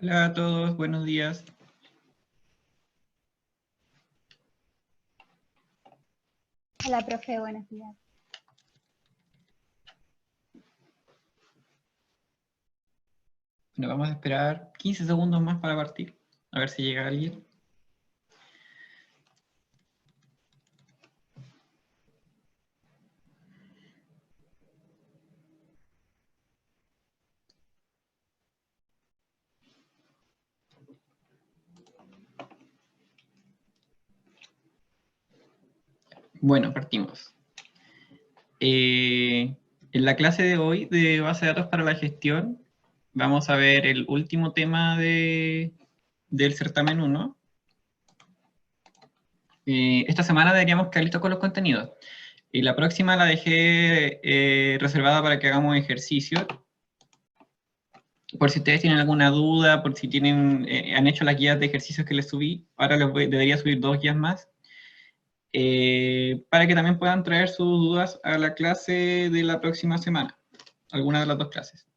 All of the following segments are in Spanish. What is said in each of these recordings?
Hola a todos, buenos días. Hola, profe, buenos días. Bueno, vamos a esperar 15 segundos más para partir, a ver si llega alguien. Bueno, partimos. En la clase de hoy de base de datos para la gestión, vamos a ver el último tema del certamen 1. Esta semana deberíamos quedar listos con los contenidos. Y la próxima la dejé reservada para que hagamos ejercicios. Por si ustedes tienen alguna duda, por si han hecho las guías de ejercicios que les subí, ahora debería subir 2 guías más, para que también puedan traer sus dudas a la clase de la próxima semana, alguna de las 2 clases.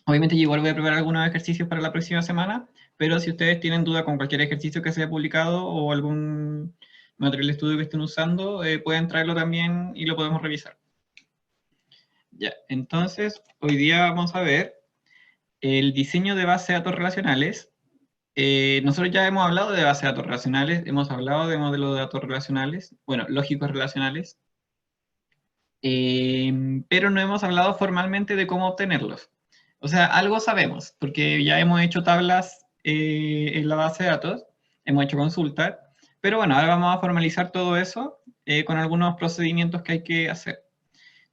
Obviamente yo igual voy a preparar algunos ejercicios para la próxima semana, pero si ustedes tienen duda con cualquier ejercicio que se haya publicado o algún material de estudio que estén usando, pueden traerlo también y lo podemos revisar. Ya, entonces hoy día vamos a ver el diseño de bases de datos relacionales. Nosotros ya hemos hablado de bases de datos relacionales, hemos hablado de modelos de datos relacionales, bueno, lógicos relacionales, pero no hemos hablado formalmente de cómo obtenerlos. O sea, algo sabemos, porque ya hemos hecho tablas en la base de datos, hemos hecho consultas, pero bueno, ahora vamos a formalizar todo eso con algunos procedimientos que hay que hacer.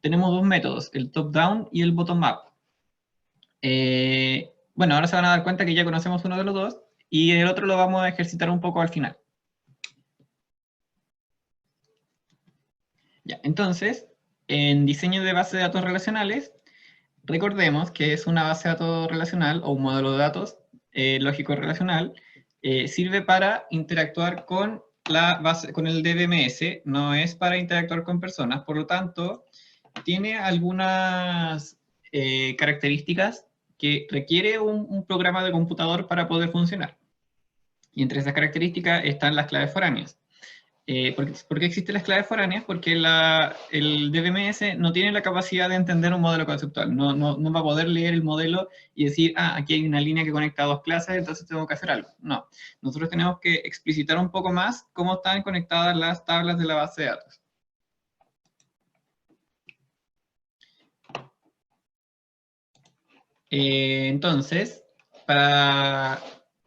Tenemos 2 métodos, el top-down y el bottom-up. Bueno, ahora se van a dar cuenta que ya conocemos uno de los dos, y el otro lo vamos a ejercitar un poco al final. Ya, entonces, en diseño de base de datos relacionales, recordemos que es una base de datos relacional o un modelo de datos lógico relacional, sirve para interactuar con con el DBMS, no es para interactuar con personas, por lo tanto, tiene algunas características que requiere un programa de computador para poder funcionar. Y entre esas características están las claves foráneas. ¿Por qué existen las claves foráneas? Porque el DBMS no tiene la capacidad de entender un modelo conceptual. No va a poder leer el modelo y decir, aquí hay una línea que conecta 2 clases, entonces tengo que hacer algo. No, nosotros tenemos que explicitar un poco más cómo están conectadas las tablas de la base de datos. Entonces, para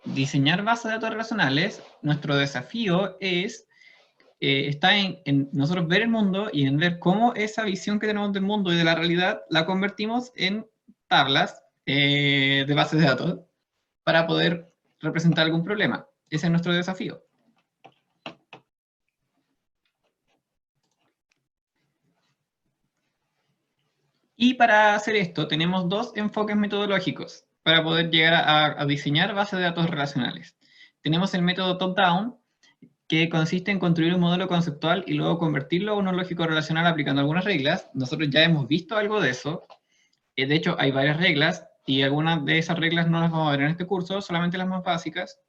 diseñar bases de datos relacionales, nuestro desafío está en nosotros ver el mundo y en ver cómo esa visión que tenemos del mundo y de la realidad la convertimos en tablas de bases de datos para poder representar algún problema. Ese es nuestro desafío. Y para hacer esto tenemos 2 enfoques metodológicos para poder llegar a diseñar bases de datos relacionales. Tenemos el método top-down, que consiste en construir un modelo conceptual y luego convertirlo a uno lógico relacional aplicando algunas reglas. Nosotros ya hemos visto algo de eso. De hecho, hay varias reglas y algunas de esas reglas no las vamos a ver en este curso, solamente las más básicas,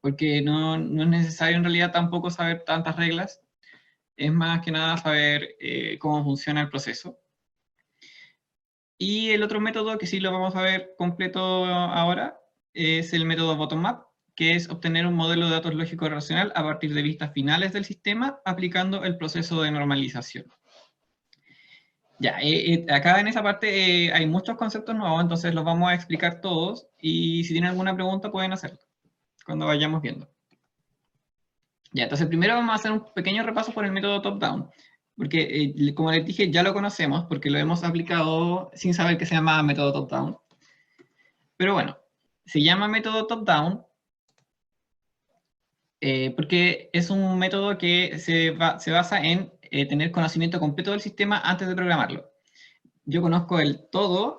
porque no es necesario en realidad tampoco saber tantas reglas. Es más que nada saber cómo funciona el proceso. Y el otro método, que sí lo vamos a ver completo ahora, es el método bottom-up, que es obtener un modelo de datos lógico relacional a partir de vistas finales del sistema, aplicando el proceso de normalización. Ya, acá en esa parte hay muchos conceptos nuevos, entonces los vamos a explicar todos, y si tienen alguna pregunta pueden hacerla, cuando vayamos viendo. Ya, entonces primero vamos a hacer un pequeño repaso por el método top-down, porque como les dije, ya lo conocemos, porque lo hemos aplicado sin saber que se llama método top-down. Pero bueno, se llama método top-down porque es un método que se basa en tener conocimiento completo del sistema antes de programarlo. Yo conozco todo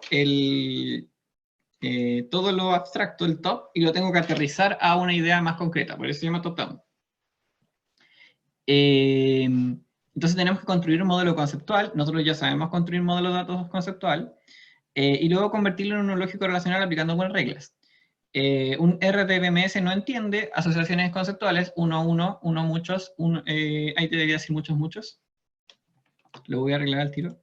lo abstracto, el top, y lo tengo que aterrizar a una idea más concreta, por eso se llama top-down. Entonces tenemos que construir un modelo conceptual, nosotros ya sabemos construir un modelo de datos conceptual, y luego convertirlo en un lógico relacional aplicando algunas reglas. Un RDBMS no entiende asociaciones conceptuales, uno a uno, uno a muchos, ahí te debería decir muchos, muchos. Lo voy a arreglar al tiro.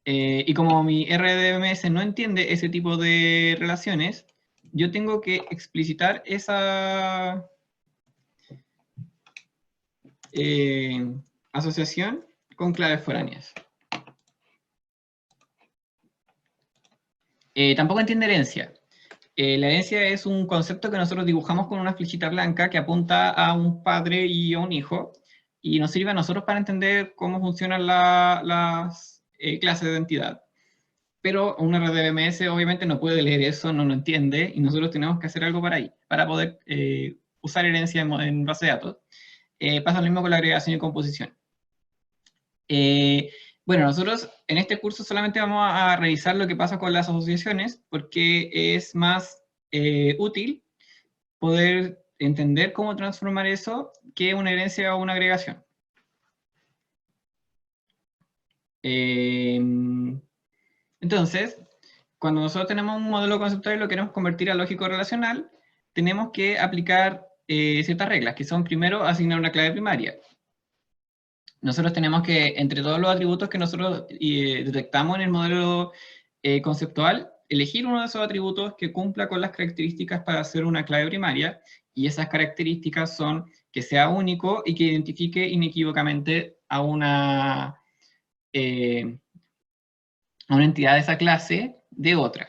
Y como mi RDBMS no entiende ese tipo de relaciones, yo tengo que explicitar esa asociación con claves foráneas. Tampoco entiende herencia. La herencia es un concepto que nosotros dibujamos con una flechita blanca que apunta a un padre y a un hijo, y nos sirve a nosotros para entender cómo funcionan las clases de entidad. Pero un RDBMS obviamente no puede leer eso, no lo entiende, y nosotros tenemos que hacer algo para poder usar herencia en base de datos. Pasa lo mismo con la agregación y composición. Bueno, nosotros en este curso solamente vamos a revisar lo que pasa con las asociaciones, porque es más útil poder entender cómo transformar eso que una herencia o una agregación. Entonces, cuando nosotros tenemos un modelo conceptual y lo queremos convertir a lógico relacional, tenemos que aplicar ciertas reglas, que son primero asignar una clave primaria. Nosotros tenemos que, entre todos los atributos que nosotros detectamos en el modelo conceptual, elegir uno de esos atributos que cumpla con las características para hacer una clave primaria, y esas características son que sea único y que identifique inequívocamente a una entidad de esa clase de otra.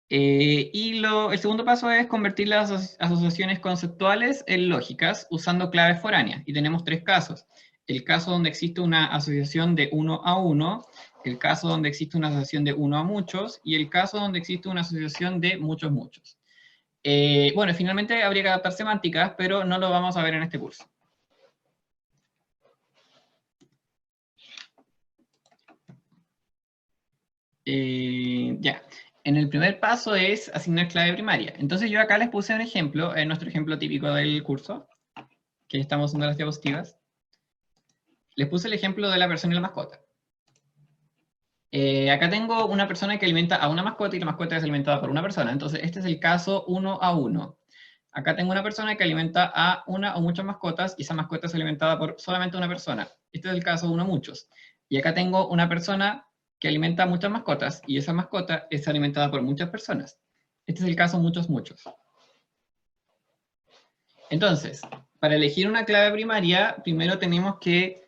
El segundo paso es convertir las asociaciones conceptuales en lógicas usando claves foráneas, y tenemos tres casos. El caso donde existe una asociación de uno a uno, el caso donde existe una asociación de uno a muchos, y el caso donde existe una asociación de muchos, muchos. Bueno, finalmente habría que adaptar semánticas, pero no lo vamos a ver en este curso. Ya. En el primer paso es asignar clave primaria. Entonces yo acá les puse un ejemplo, nuestro ejemplo típico del curso, que estamos usando las diapositivas. Les puse el ejemplo de la persona y la mascota. Acá tengo una persona que alimenta a una mascota y la mascota es alimentada por una persona. Entonces este es el caso 1 a 1. Acá tengo una persona que alimenta a una o muchas mascotas y esa mascota es alimentada por solamente una persona. Este es el caso 1 a muchos. Y acá tengo una persona que alimenta a muchas mascotas y esa mascota es alimentada por muchas personas. Este es el caso muchos, muchos. Entonces, para elegir una clave primaria, primero tenemos que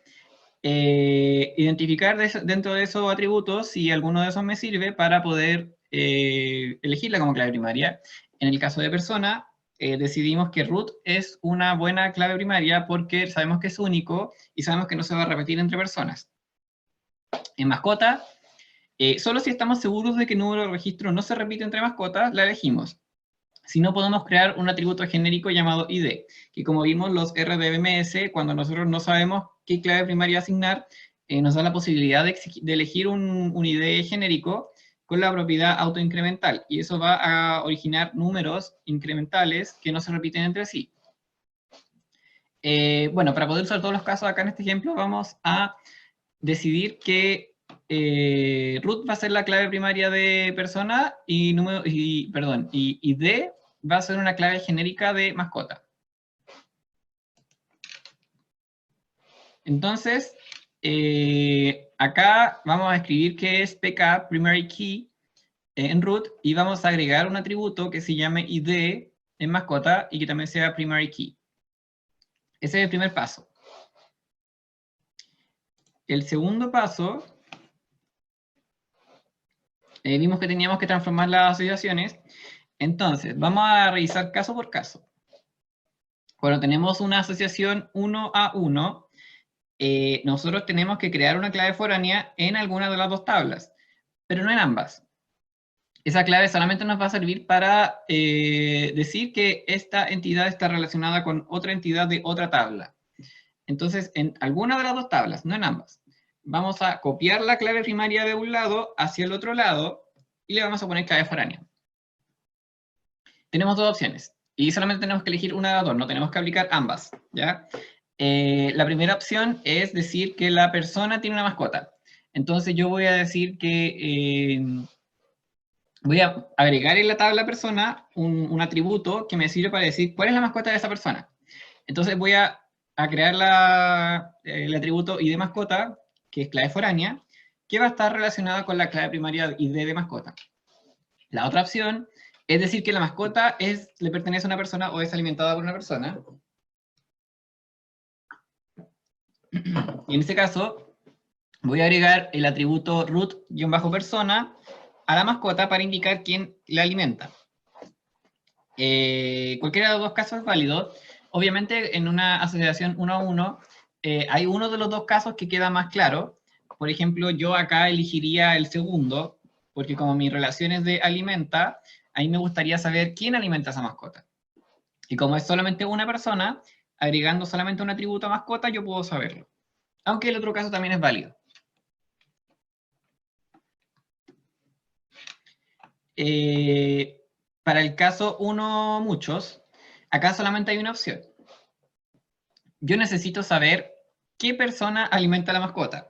identificar dentro de esos atributos si alguno de esos me sirve para poder elegirla como clave primaria. En el caso de persona, decidimos que root es una buena clave primaria porque sabemos que es único y sabemos que no se va a repetir entre personas. En mascota, solo si estamos seguros de que el número de registro no se repite entre mascotas, la elegimos. Si no, podemos crear un atributo genérico llamado ID, que como vimos los RDBMS, cuando nosotros no sabemos qué clave primaria asignar, nos da la posibilidad de elegir un ID genérico con la propiedad autoincremental, y eso va a originar números incrementales que no se repiten entre sí. Bueno, para poder usar todos los casos acá en este ejemplo, vamos a decidir que root va a ser la clave primaria de persona y ID va a ser una clave genérica de mascota. Entonces, acá vamos a escribir que es pk primary key en root y vamos a agregar un atributo que se llame ID en mascota y que también sea primary key. Ese es el primer paso. El segundo paso, vimos que teníamos que transformar las asociaciones. Entonces, vamos a revisar caso por caso. Cuando tenemos una asociación 1 a 1, nosotros tenemos que crear una clave foránea en alguna de las dos tablas, pero no en ambas. Esa clave solamente nos va a servir para decir que esta entidad está relacionada con otra entidad de otra tabla. Entonces, en alguna de las dos tablas, no en ambas, vamos a copiar la clave primaria de un lado hacia el otro lado y le vamos a poner clave foránea. Tenemos dos opciones y solamente tenemos que elegir una de las dos, no tenemos que aplicar ambas, ¿ya? La primera opción es decir que la persona tiene una mascota. Entonces yo voy a decir que voy a agregar en la tabla persona un atributo que me sirve para decir cuál es la mascota de esa persona. Entonces voy a crear el atributo id mascota, que es clave foránea, que va a estar relacionada con la clave primaria id de mascota. La otra opción es decir que la mascota le pertenece a una persona o es alimentada por una persona. Y en este caso, voy a agregar el atributo root-persona a la mascota para indicar quién la alimenta. Cualquiera de los dos casos es válido. Obviamente, en una asociación 1 a 1, hay uno de los dos casos que queda más claro. Por ejemplo, yo acá elegiría el segundo, porque como mi relación es de alimenta, ahí me gustaría saber quién alimenta a esa mascota. Y como es solamente una persona, agregando solamente un atributo a mascota, yo puedo saberlo. Aunque el otro caso también es válido. Para el caso 1 muchos, acá solamente hay una opción. Yo necesito saber qué persona alimenta a la mascota.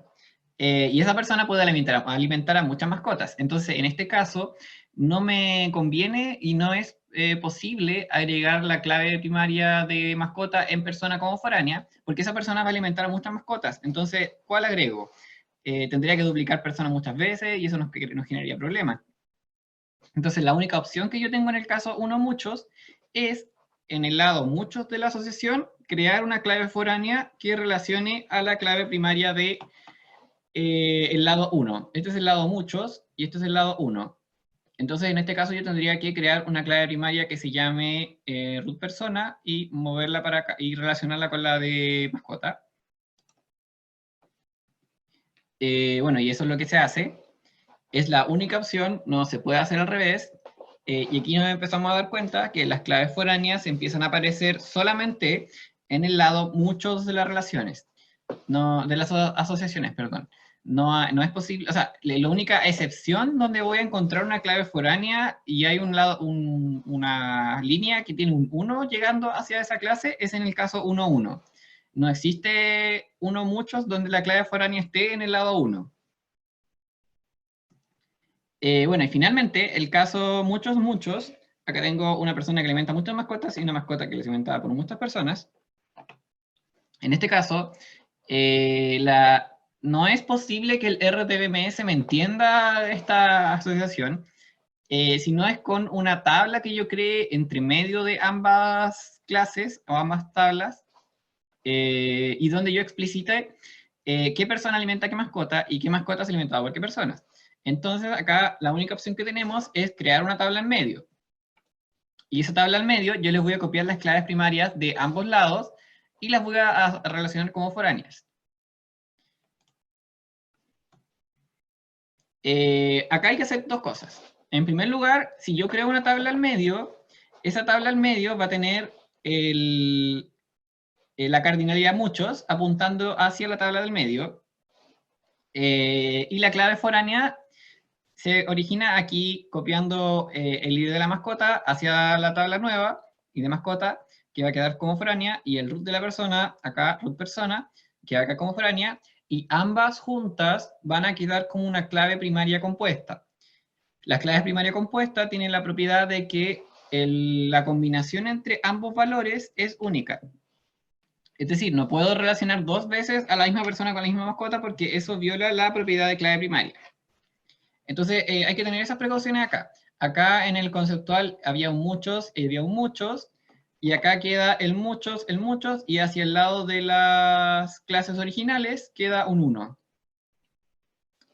Y esa persona puede alimentar a muchas mascotas. Entonces, en este caso, no me conviene y no es posible agregar la clave primaria de mascota en persona como foránea, porque esa persona va a alimentar a muchas mascotas. Entonces, ¿cuál agrego? Tendría que duplicar personas muchas veces y eso nos generaría problemas. Entonces, la única opción que yo tengo en el caso 1 muchos es, en el lado muchos de la asociación, crear una clave foránea que relacione a la clave primaria de el lado 1. Este es el lado muchos y este es el lado 1. Entonces, en este caso yo tendría que crear una clave primaria que se llame root persona y moverla para acá y relacionarla con la de mascota. Bueno, y eso es lo que se hace. Es la única opción, no se puede hacer al revés. Y aquí nos empezamos a dar cuenta que las claves foráneas empiezan a aparecer solamente en el lado muchos de las relaciones, no, de las asociaciones, perdón. No es posible, o sea, la única excepción donde voy a encontrar una clave foránea y hay una línea que tiene un 1 llegando hacia esa clase es en el caso 1, 1. No existe 1 muchos donde la clave foránea esté en el lado 1. Bueno, y finalmente, el caso muchos, acá tengo una persona que alimenta muchas mascotas y una mascota que es alimentada por muchas personas. En este caso, no es posible que el RTBMS me entienda esta asociación, si no es con una tabla que yo cree entre medio de ambas clases o ambas tablas, y donde yo explicite qué persona alimenta qué mascota y qué mascota es alimentada por qué personas. Entonces acá la única opción que tenemos es crear una tabla en medio. Y esa tabla al medio yo les voy a copiar las claves primarias de ambos lados y las voy a relacionar como foráneas. Acá hay que hacer dos cosas. En primer lugar, si yo creo una tabla al medio, esa tabla al medio va a tener la cardinalidad muchos apuntando hacia la tabla del medio. Y la clave foránea se origina aquí copiando el ID de la mascota hacia la tabla nueva y de mascota, que va a quedar como foránea, y el root de la persona, acá root persona, que va acá como foránea, y ambas juntas van a quedar como una clave primaria compuesta. Las claves primarias compuestas tienen la propiedad de que la combinación entre ambos valores es única. Es decir, no puedo relacionar dos veces a la misma persona con la misma mascota porque eso viola la propiedad de clave primaria. Entonces, hay que tener esas precauciones acá. Acá en el conceptual había un muchos, y acá queda el muchos, y hacia el lado de las clases originales queda un 1.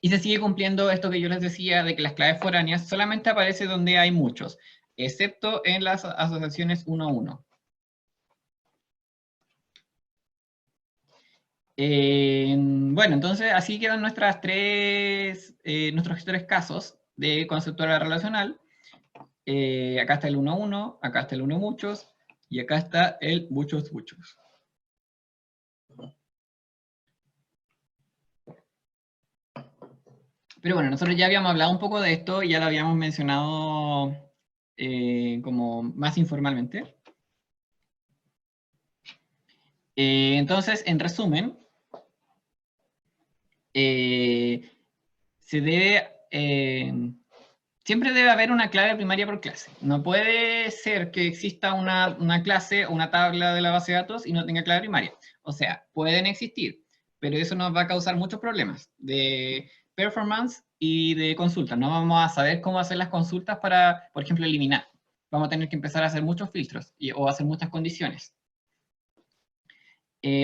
Y se sigue cumpliendo esto que yo les decía de que las claves foráneas solamente aparecen donde hay muchos, excepto en las asociaciones 1 a 1. Bueno, entonces así quedan nuestros tres casos de conceptual relacional. Acá está el 1 a 1, acá está el 1 muchos, y acá está el muchos muchos. Pero bueno, nosotros ya habíamos hablado un poco de esto, y ya lo habíamos mencionado como más informalmente. Entonces, en resumen, se debe siempre debe haber una clave primaria por clase. No puede ser que exista una clase o una tabla de la base de datos y no tenga clave primaria. O sea, pueden existir, pero eso nos va a causar muchos problemas de performance y de consulta. No vamos a saber cómo hacer las consultas para, por ejemplo, eliminar. Vamos a tener que empezar a hacer muchos filtros o hacer muchas condiciones.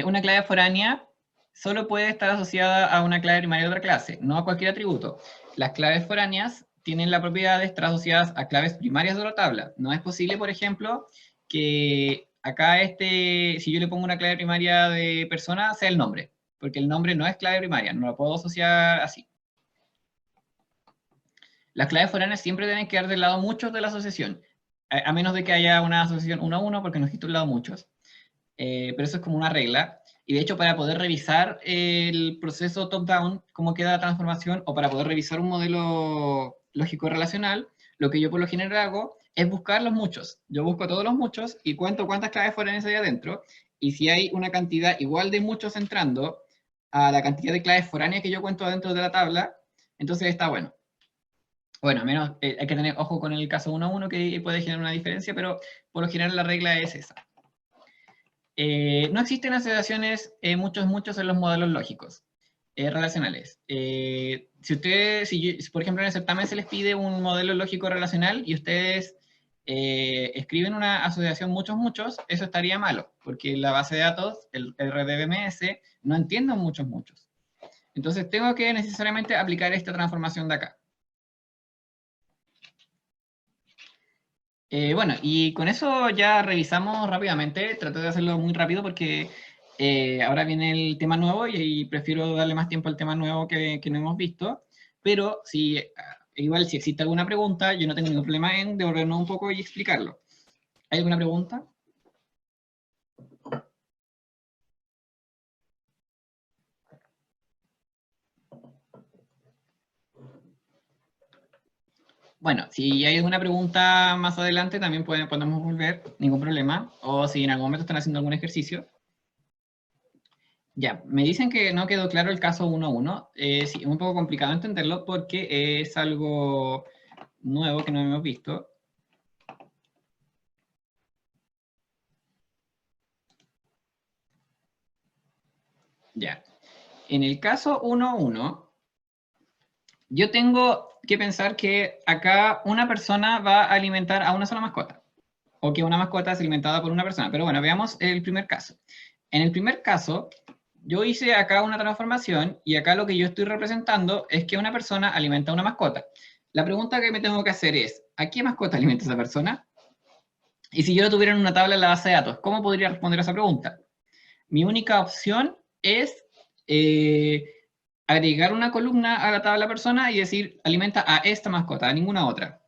Una clave foránea solo puede estar asociada a una clave primaria de otra clase, no a cualquier atributo. Las claves foráneas tienen la propiedad de estar asociadas a claves primarias de otra tabla. No es posible, por ejemplo, que acá si yo le pongo una clave primaria de persona, sea el nombre, porque el nombre no es clave primaria, no lo puedo asociar así. Las claves foráneas siempre deben quedar del lado muchos de la asociación, a menos de que haya una asociación 1 a 1, porque no existe un lado muchos. Pero eso es como una regla. Y de hecho, para poder revisar el proceso top-down, cómo queda la transformación, o para poder revisar un modelo lógico relacional, lo que yo por lo general hago es buscar los muchos. Yo busco todos los muchos y cuento cuántas claves foráneas hay adentro, y si hay una cantidad igual de muchos entrando a la cantidad de claves foráneas que yo cuento adentro de la tabla, entonces está bueno. Bueno, al menos hay que tener ojo con el caso 1 a 1, que puede generar una diferencia, pero por lo general la regla es esa. No existen asociaciones muchos en los modelos lógicos relacionales. Si por ejemplo en el certamen se les pide un modelo lógico relacional y ustedes escriben una asociación muchos, eso estaría malo, porque la base de datos, el RDBMS, no entiende muchos. Entonces tengo que necesariamente aplicar esta transformación de acá. Bueno, y con eso ya revisamos rápidamente. Traté de hacerlo muy rápido porque ahora viene el tema nuevo y prefiero darle más tiempo al tema nuevo que no hemos visto. Pero igual si existe alguna pregunta, yo no tengo ningún problema en devolvernos un poco y explicarlo. ¿Hay alguna pregunta? Bueno, si hay alguna pregunta más adelante, también podemos volver, ningún problema. O si en algún momento están haciendo algún ejercicio. Ya, me dicen que no quedó claro el caso 1 a 1. Sí, es un poco complicado entenderlo porque es algo nuevo que no hemos visto. Ya, en el caso 1 a 1, yo tengo que pensar que acá una persona va a alimentar a una sola mascota, o que una mascota es alimentada por una persona. Pero bueno, veamos el primer caso. En el primer caso, yo hice acá una transformación y acá lo que yo estoy representando es que una persona alimenta a una mascota. La pregunta que me tengo que hacer es, ¿a qué mascota alimenta esa persona? Y si yo lo tuviera en una tabla en la base de datos, ¿cómo podría responder a esa pregunta? Mi única opción es eh, agregar una columna a la tabla persona y decir, alimenta a esta mascota, a ninguna otra.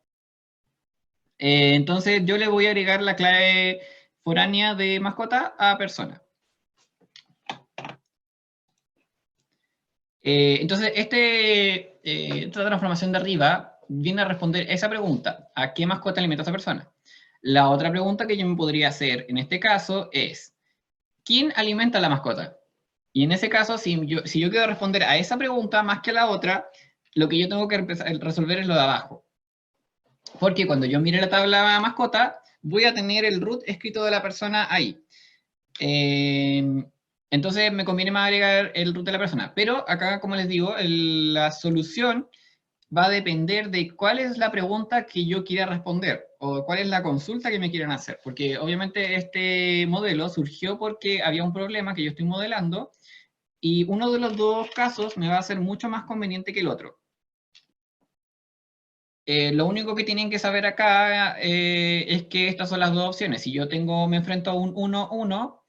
Entonces yo le voy a agregar la clave foránea de mascota a persona. Entonces esta transformación de arriba viene a responder esa pregunta, ¿a qué mascota alimenta esa persona? La otra pregunta que yo me podría hacer en este caso es, ¿quién alimenta a la mascota? Y en ese caso, si yo quiero responder a esa pregunta más que a la otra, lo que yo tengo que resolver es lo de abajo. Porque cuando yo mire la tabla mascota, voy a tener el root escrito de la persona ahí. Entonces me conviene más agregar el root de la persona. Pero acá, como les digo, la solución va a depender de cuál es la pregunta que yo quiera responder o cuál es la consulta que me quieran hacer. Porque obviamente este modelo surgió porque había un problema que yo estoy modelando y uno de los dos casos me va a ser mucho más conveniente que el otro. Lo único que tienen que saber acá es que estas son las dos opciones. Si yo me enfrento a un 1-1,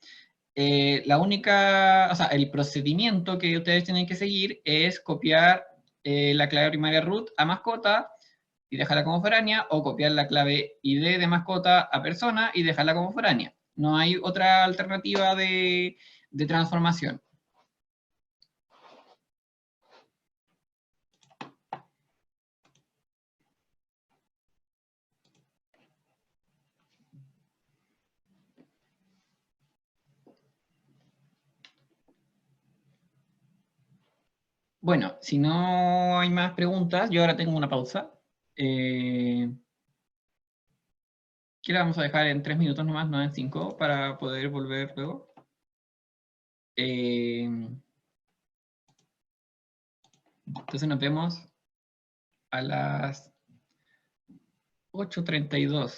o sea, el procedimiento que ustedes tienen que seguir es copiar la clave primaria root a mascota y dejarla como foránea, o copiar la clave ID de mascota a persona y dejarla como foránea. No hay otra alternativa de transformación. Bueno, si no hay más preguntas, yo ahora tengo una pausa. que la vamos a dejar en 3 minutos nomás, no en 5, para poder volver luego. Entonces nos vemos a las 8:32.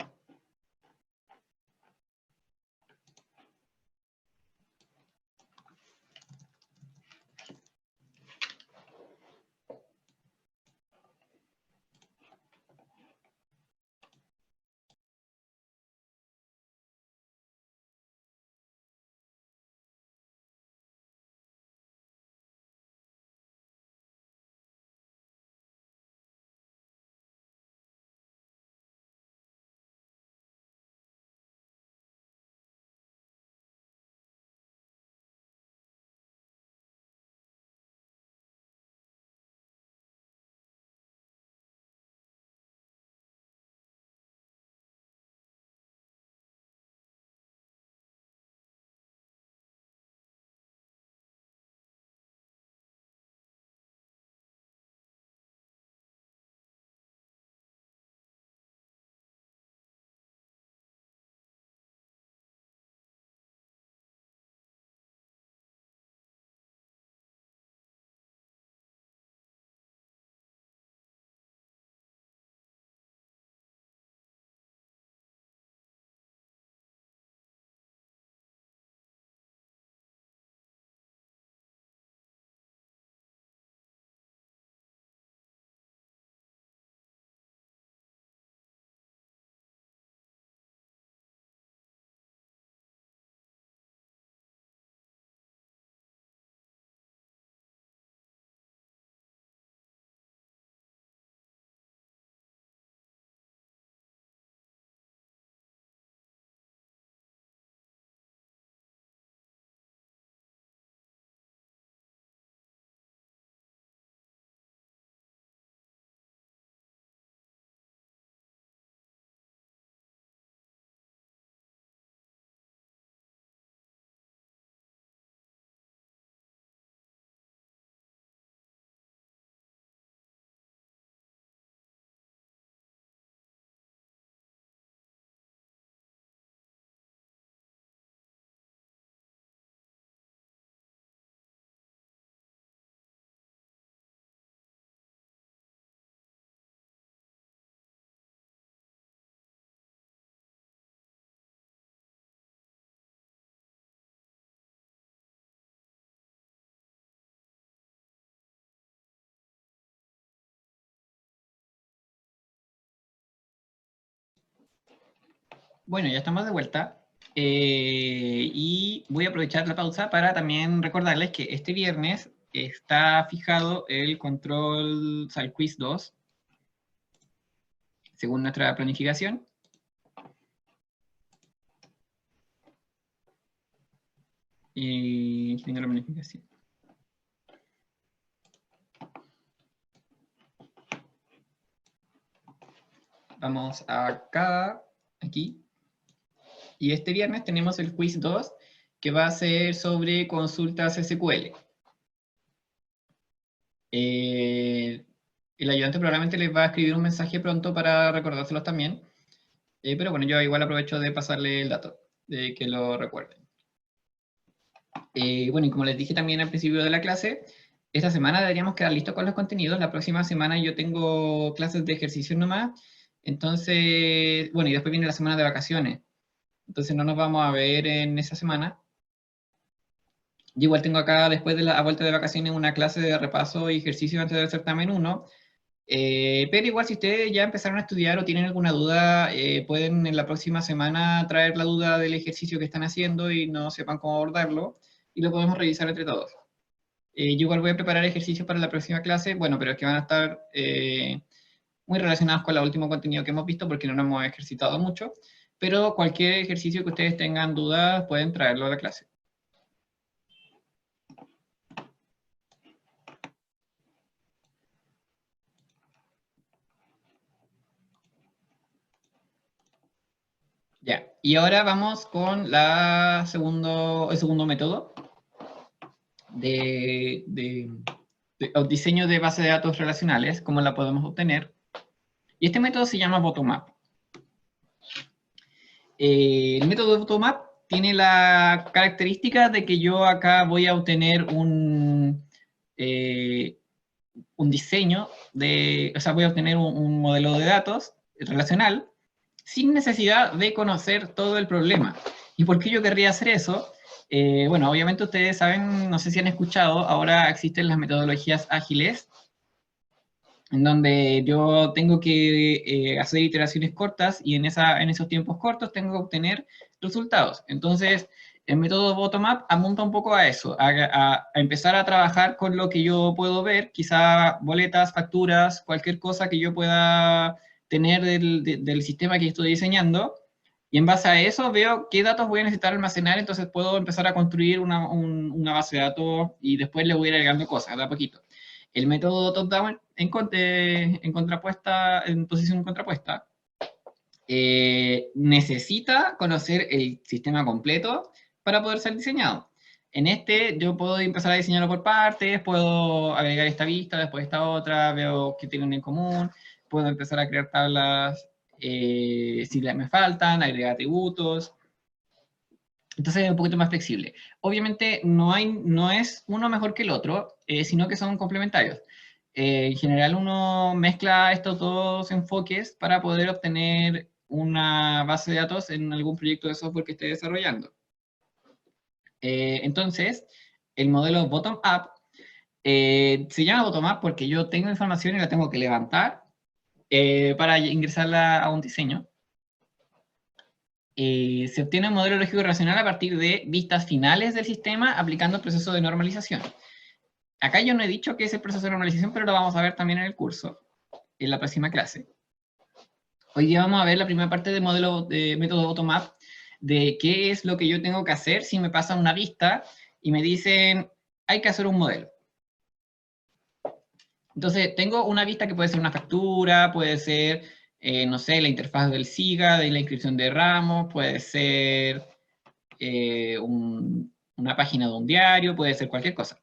Bueno, ya estamos de vuelta. Y voy a aprovechar la pausa para también recordarles que este viernes está fijado el control, o sea, el quiz 2, según nuestra planificación. Y tengo la planificación. Vamos acá, aquí. Y este viernes tenemos el quiz 2, que va a ser sobre consultas SQL. El ayudante probablemente les va a escribir un mensaje pronto para recordárselos también. Pero bueno, yo igual aprovecho de pasarle el dato, de que lo recuerden. Bueno, y como les dije también al principio de la clase, esta semana deberíamos quedar listos con los contenidos. La próxima semana yo tengo clases de ejercicio nomás. Entonces, bueno, y después viene la semana de vacaciones. Entonces no nos vamos a ver en esa semana. Yo igual tengo acá, después de la vuelta de vacaciones, una clase de repaso y ejercicio antes del certamen 1. Pero igual si ustedes ya empezaron a estudiar o tienen alguna duda, pueden en la próxima semana traer la duda del ejercicio que están haciendo y no sepan cómo abordarlo, y lo podemos revisar entre todos. Yo igual voy a preparar ejercicios para la próxima clase, bueno, pero es que van a estar muy relacionados con el último contenido que hemos visto porque no nos hemos ejercitado mucho, pero cualquier ejercicio que ustedes tengan dudas pueden traerlo a la clase. Ya, y ahora vamos con el segundo método de diseño de base de datos relacionales, cómo la podemos obtener. Y este método se llama bottom-up. El método bottom-up tiene la característica de que yo acá voy a obtener un diseño, o sea, voy a obtener un modelo de datos relacional sin necesidad de conocer todo el problema. ¿Y por qué yo querría hacer eso? Bueno, obviamente ustedes saben, no sé si han escuchado, ahora existen las metodologías ágiles, en donde yo tengo que hacer iteraciones cortas y en esos tiempos cortos tengo que obtener resultados. Entonces, el método bottom-up apunta un poco a eso, a empezar a trabajar con lo que yo puedo ver, quizá boletas, facturas, cualquier cosa que yo pueda tener del sistema que estoy diseñando, y en base a eso veo qué datos voy a necesitar almacenar, entonces puedo empezar a construir una base de datos y después le voy a ir agregando cosas de a poquito. El método top-down en posición contrapuesta necesita conocer el sistema completo para poder ser diseñado. En este yo puedo empezar a diseñarlo por partes, puedo agregar esta vista, después esta otra, veo qué tienen en común, puedo empezar a crear tablas si me faltan, agregar atributos. Entonces es un poquito más flexible. Obviamente no es uno mejor que el otro, sino que son complementarios. En general uno mezcla estos dos enfoques para poder obtener una base de datos en algún proyecto de software que esté desarrollando. Entonces, el modelo bottom-up se llama bottom-up porque yo tengo información y la tengo que levantar para ingresarla a un diseño. Se obtiene un modelo lógico racional a partir de vistas finales del sistema aplicando el proceso de normalización. Acá yo no he dicho qué es el proceso de normalización, pero lo vamos a ver también en el curso, en la próxima clase. Hoy día vamos a ver la primera parte del modelo de método bottom-up, de qué es lo que yo tengo que hacer si me pasan una vista y me dicen, hay que hacer un modelo. Entonces, tengo una vista que puede ser una factura, puede ser, no sé, la interfaz del SIGA, de la inscripción de ramos, puede ser una página de un diario, puede ser cualquier cosa.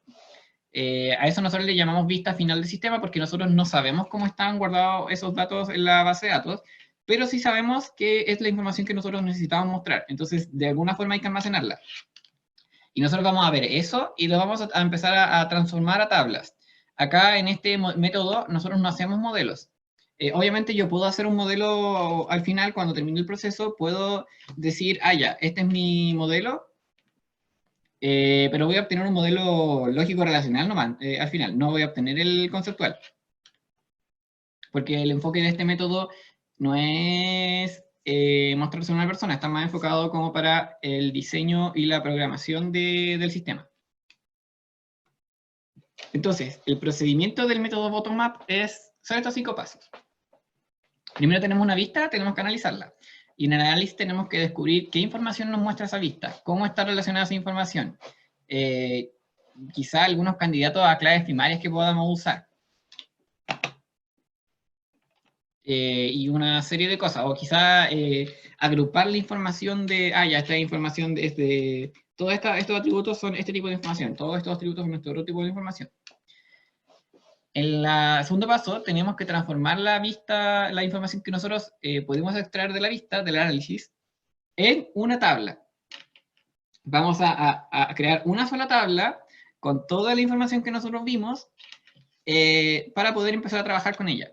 A eso nosotros le llamamos vista final del sistema porque nosotros no sabemos cómo están guardados esos datos en la base de datos, pero sí sabemos qué es la información que nosotros necesitamos mostrar. Entonces, de alguna forma hay que almacenarla. Y nosotros vamos a ver eso y lo vamos a empezar a transformar a tablas. Acá en este método nosotros no hacemos modelos. Obviamente yo puedo hacer un modelo al final, cuando termine el proceso, puedo decir, ya, este es mi modelo, pero voy a obtener un modelo lógico relacional nomás, al final, no voy a obtener el conceptual. Porque el enfoque de este método no es mostrarse a una persona, está más enfocado como para el diseño y la programación del sistema. Entonces, el procedimiento del método bottom-up son estos 5 pasos. Primero tenemos una vista, tenemos que analizarla. Y en el análisis tenemos que descubrir qué información nos muestra esa vista, cómo está relacionada esa información. Quizá algunos candidatos a claves primarias que podamos usar. Y una serie de cosas. O quizá agrupar la información de, ya, esta información de todos estos atributos son este tipo de información. Todos estos atributos son nuestro otro tipo de información. En el segundo paso, tenemos que transformar la información que nosotros podemos extraer de la vista, del análisis, en una tabla. Vamos a crear una sola tabla con toda la información que nosotros vimos para poder empezar a trabajar con ella.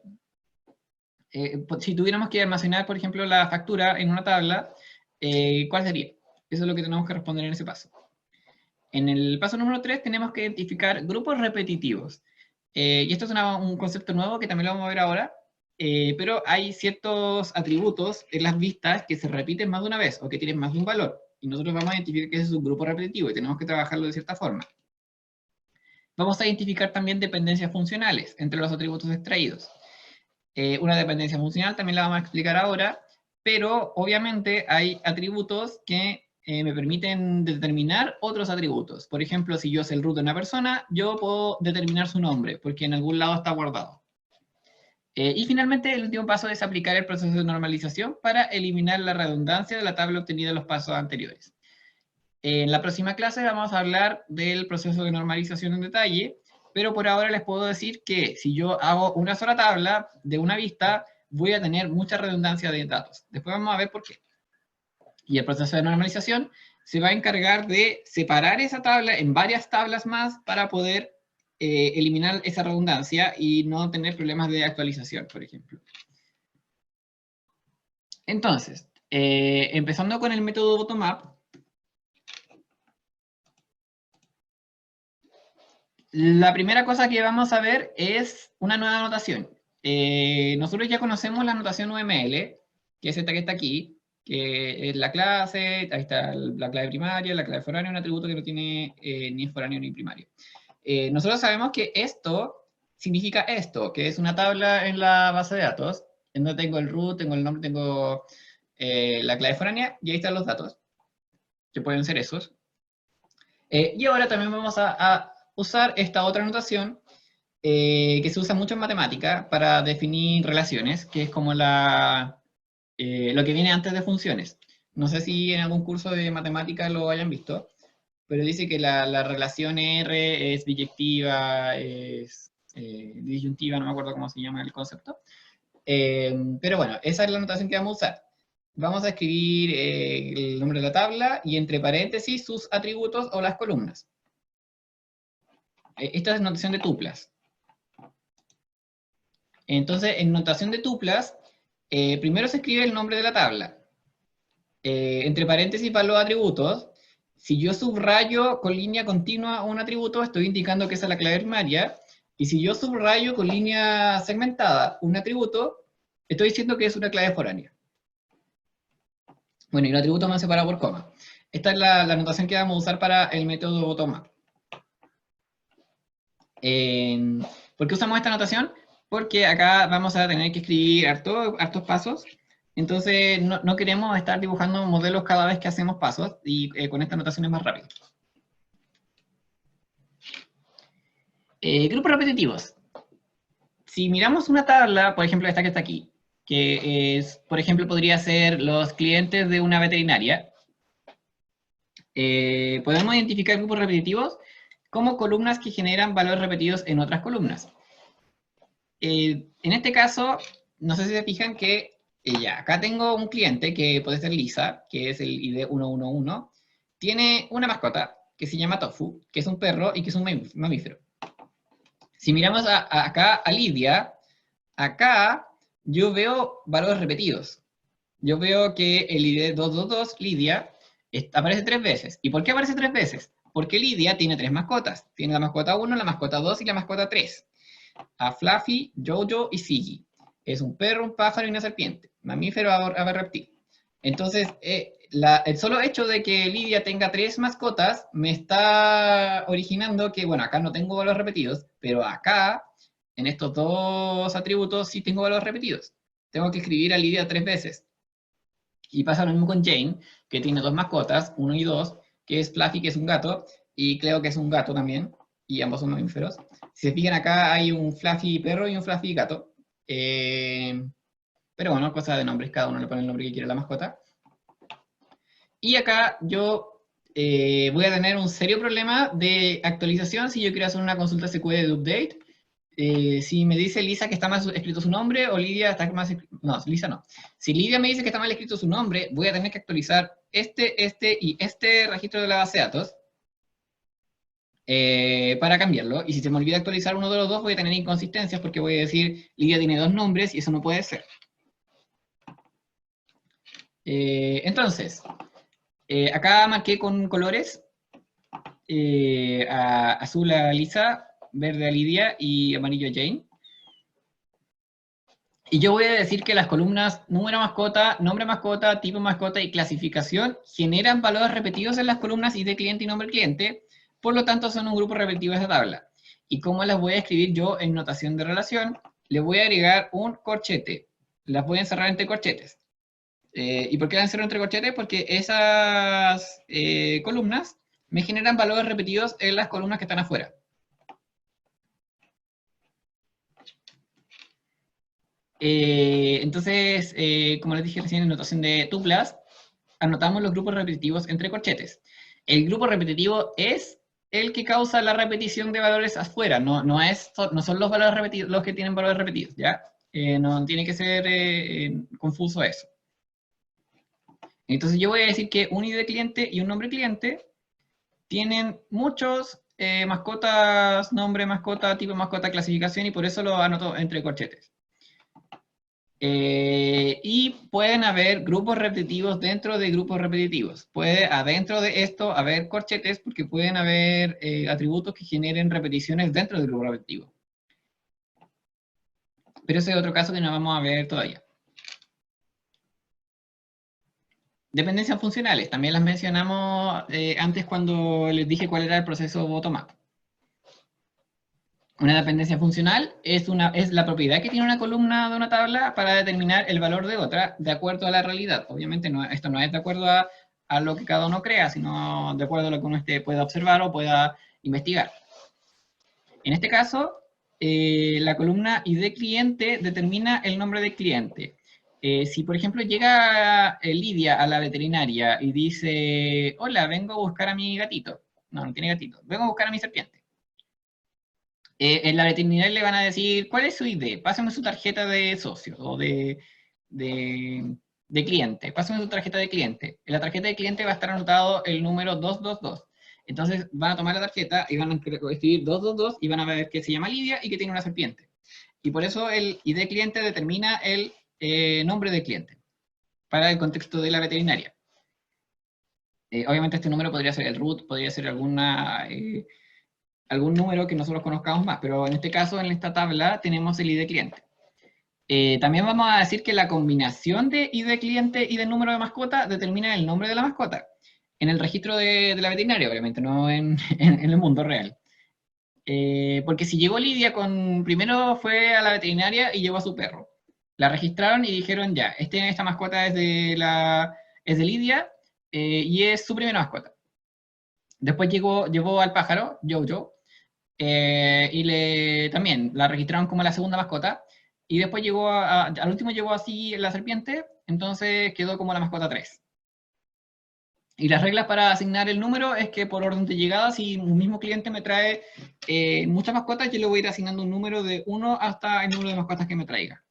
Si tuviéramos que almacenar, por ejemplo, la factura en una tabla, ¿cuál sería? Eso es lo que tenemos que responder en ese paso. En el paso número 3 tenemos que identificar grupos repetitivos. Y esto es un concepto nuevo que también lo vamos a ver ahora, pero hay ciertos atributos en las vistas que se repiten más de una vez o que tienen más de un valor. Y nosotros vamos a identificar que ese es un grupo repetitivo y tenemos que trabajarlo de cierta forma. Vamos a identificar también dependencias funcionales entre los atributos extraídos. Una dependencia funcional también la vamos a explicar ahora, pero obviamente hay atributos que me permiten determinar otros atributos. Por ejemplo, si yo sé el root de una persona, yo puedo determinar su nombre, porque en algún lado está guardado. Y finalmente, el último paso es aplicar el proceso de normalización para eliminar la redundancia de la tabla obtenida en los pasos anteriores. En la próxima clase vamos a hablar del proceso de normalización en detalle, pero por ahora les puedo decir que si yo hago una sola tabla de una vista, voy a tener mucha redundancia de datos. Después vamos a ver por qué. Y el proceso de normalización se va a encargar de separar esa tabla en varias tablas más para poder eliminar esa redundancia y no tener problemas de actualización, por ejemplo. Entonces, empezando con el método bottom-up, la primera cosa que vamos a ver es una nueva notación. Nosotros ya conocemos la notación UML, que es esta que está aquí, que es la clase, ahí está la clave primaria, la clave foránea, un atributo que no tiene ni es foráneo ni primario. Nosotros sabemos que esto significa esto, que es una tabla en la base de datos, en donde tengo el root, tengo el nombre, tengo la clave foránea, y ahí están los datos, que pueden ser esos. Y ahora también vamos a usar esta otra notación que se usa mucho en matemática para definir relaciones, que es como lo que viene antes de funciones. No sé si en algún curso de matemática lo hayan visto, pero dice que la relación R es biyectiva, es disyuntiva, no me acuerdo cómo se llama el concepto. Pero bueno, esa es la notación que vamos a usar. Vamos a escribir el nombre de la tabla y entre paréntesis sus atributos o las columnas. Esta es notación de tuplas. Entonces, en notación de tuplas, primero se escribe el nombre de la tabla. Entre paréntesis para los atributos, si yo subrayo con línea continua un atributo, estoy indicando que esa es la clave primaria. Y si yo subrayo con línea segmentada un atributo, estoy diciendo que es una clave foránea. Bueno, y un atributo más separado por coma. Esta es la notación que vamos a usar para el método bottom-up. ¿Por qué usamos esta notación? Porque acá vamos a tener que escribir hartos pasos. Entonces, no queremos estar dibujando modelos cada vez que hacemos pasos, y con esta notación es más rápido. Grupos repetitivos. Si miramos una tabla, por ejemplo esta que está aquí, que es, por ejemplo, podría ser los clientes de una veterinaria, podemos identificar grupos repetitivos como columnas que generan valores repetidos en otras columnas. En este caso, no sé si se fijan que ya, acá tengo un cliente que puede ser Lisa, que es el ID 111, tiene una mascota que se llama Tofu, que es un perro y que es un mamífero. Si miramos acá a Lidia, acá yo veo valores repetidos. Yo veo que el ID 222, Lidia, aparece 3 veces. ¿Y por qué aparece 3 veces? Porque Lidia tiene 3 mascotas. Tiene la mascota 1, la mascota 2 y la mascota 3. A Fluffy, Jojo y Siggy. Es un perro, un pájaro y una serpiente. Mamífero, ave, reptil. Entonces, el solo hecho de que Lidia tenga 3 mascotas me está originando que, bueno, acá no tengo valores repetidos, pero acá, en estos dos atributos, sí tengo valores repetidos. Tengo que escribir a Lidia 3 veces. Y pasa lo mismo con Jane, que tiene 2 mascotas, 1 y 2, que es Fluffy, que es un gato, y Cleo, que es un gato también, y ambos son mamíferos. Si se fijan acá hay un Fluffy perro y un Fluffy gato. Pero bueno, cosa de nombres, cada uno le pone el nombre que quiere a la mascota. Y acá yo voy a tener un serio problema de actualización si yo quiero hacer una consulta SQL de update. Si me dice Lisa que está mal escrito su nombre, o Lidia está mal escrito... No, Lisa no. Si Lidia me dice que está mal escrito su nombre, voy a tener que actualizar este y este registro de la base de datos para cambiarlo. Y si se me olvida actualizar uno de los dos, voy a tener inconsistencias porque voy a decir Lidia tiene 2 nombres y eso no puede ser. Entonces, acá marqué con colores azul a Lisa, verde a Lidia y amarillo a Jane. Y yo voy a decir que las columnas número mascota, nombre mascota, tipo mascota y clasificación generan valores repetidos en las columnas ID cliente y nombre cliente, por lo tanto son un grupo repetitivo de esa tabla. ¿Y cómo las voy a escribir yo en notación de relación? Le voy a agregar un corchete. Las voy a encerrar entre corchetes. ¿Y por qué las encierro entre corchetes? Porque esas columnas me generan valores repetidos en las columnas que están afuera. Entonces, como les dije recién en notación de tuplas, anotamos los grupos repetitivos entre corchetes. El grupo repetitivo es el que causa la repetición de valores afuera, no son los valores repetidos los que tienen valores repetidos, ¿ya? No tiene que ser confuso eso. Entonces yo voy a decir que un ID cliente y un nombre cliente tienen muchos mascotas, nombre mascota, tipo mascota, clasificación, y por eso lo anoto entre corchetes. Y pueden haber grupos repetitivos dentro de grupos repetitivos. Puede adentro de esto haber corchetes porque pueden haber atributos que generen repeticiones dentro del grupo repetitivo. Pero ese es otro caso que no vamos a ver todavía. Dependencias funcionales, también las mencionamos antes cuando les dije cuál era el proceso bottom-up. Una dependencia funcional es la propiedad que tiene una columna de una tabla para determinar el valor de otra de acuerdo a la realidad. Obviamente esto no es de acuerdo a lo que cada uno crea, sino de acuerdo a lo que uno pueda observar o pueda investigar. En este caso, la columna ID cliente determina el nombre del cliente. Si, por ejemplo, llega Lidia a la veterinaria y dice, hola, vengo a buscar a mi gatito. No, no tiene gatito. Vengo a buscar a mi serpiente. En la veterinaria le van a decir, ¿cuál es su ID? Pásame su tarjeta de socio o de cliente. Pásame su tarjeta de cliente. En la tarjeta de cliente va a estar anotado el número 222. Entonces van a tomar la tarjeta y van a escribir 222 y van a ver que se llama Lidia y que tiene una serpiente. Y por eso el ID cliente determina el nombre del cliente para el contexto de la veterinaria. Obviamente este número podría ser el root, podría ser algún número que nosotros conozcamos más, pero en este caso, en esta tabla, tenemos el ID cliente. También vamos a decir que la combinación de ID cliente y de número de mascota determina el nombre de la mascota. En el registro de la veterinaria, obviamente, no en el mundo real. Porque si llegó Lidia primero fue a la veterinaria y llevó a su perro. La registraron y dijeron, ya, esta mascota es de Lidia y es su primera mascota. Después llevó al pájaro, Jojo, y también la registraron como la segunda mascota, y después al último llegó así la serpiente, entonces quedó como la mascota 3. Y las reglas para asignar el número es que por orden de llegada, si un mismo cliente me trae muchas mascotas, yo le voy a ir asignando un número de 1 hasta el número de mascotas que me traiga.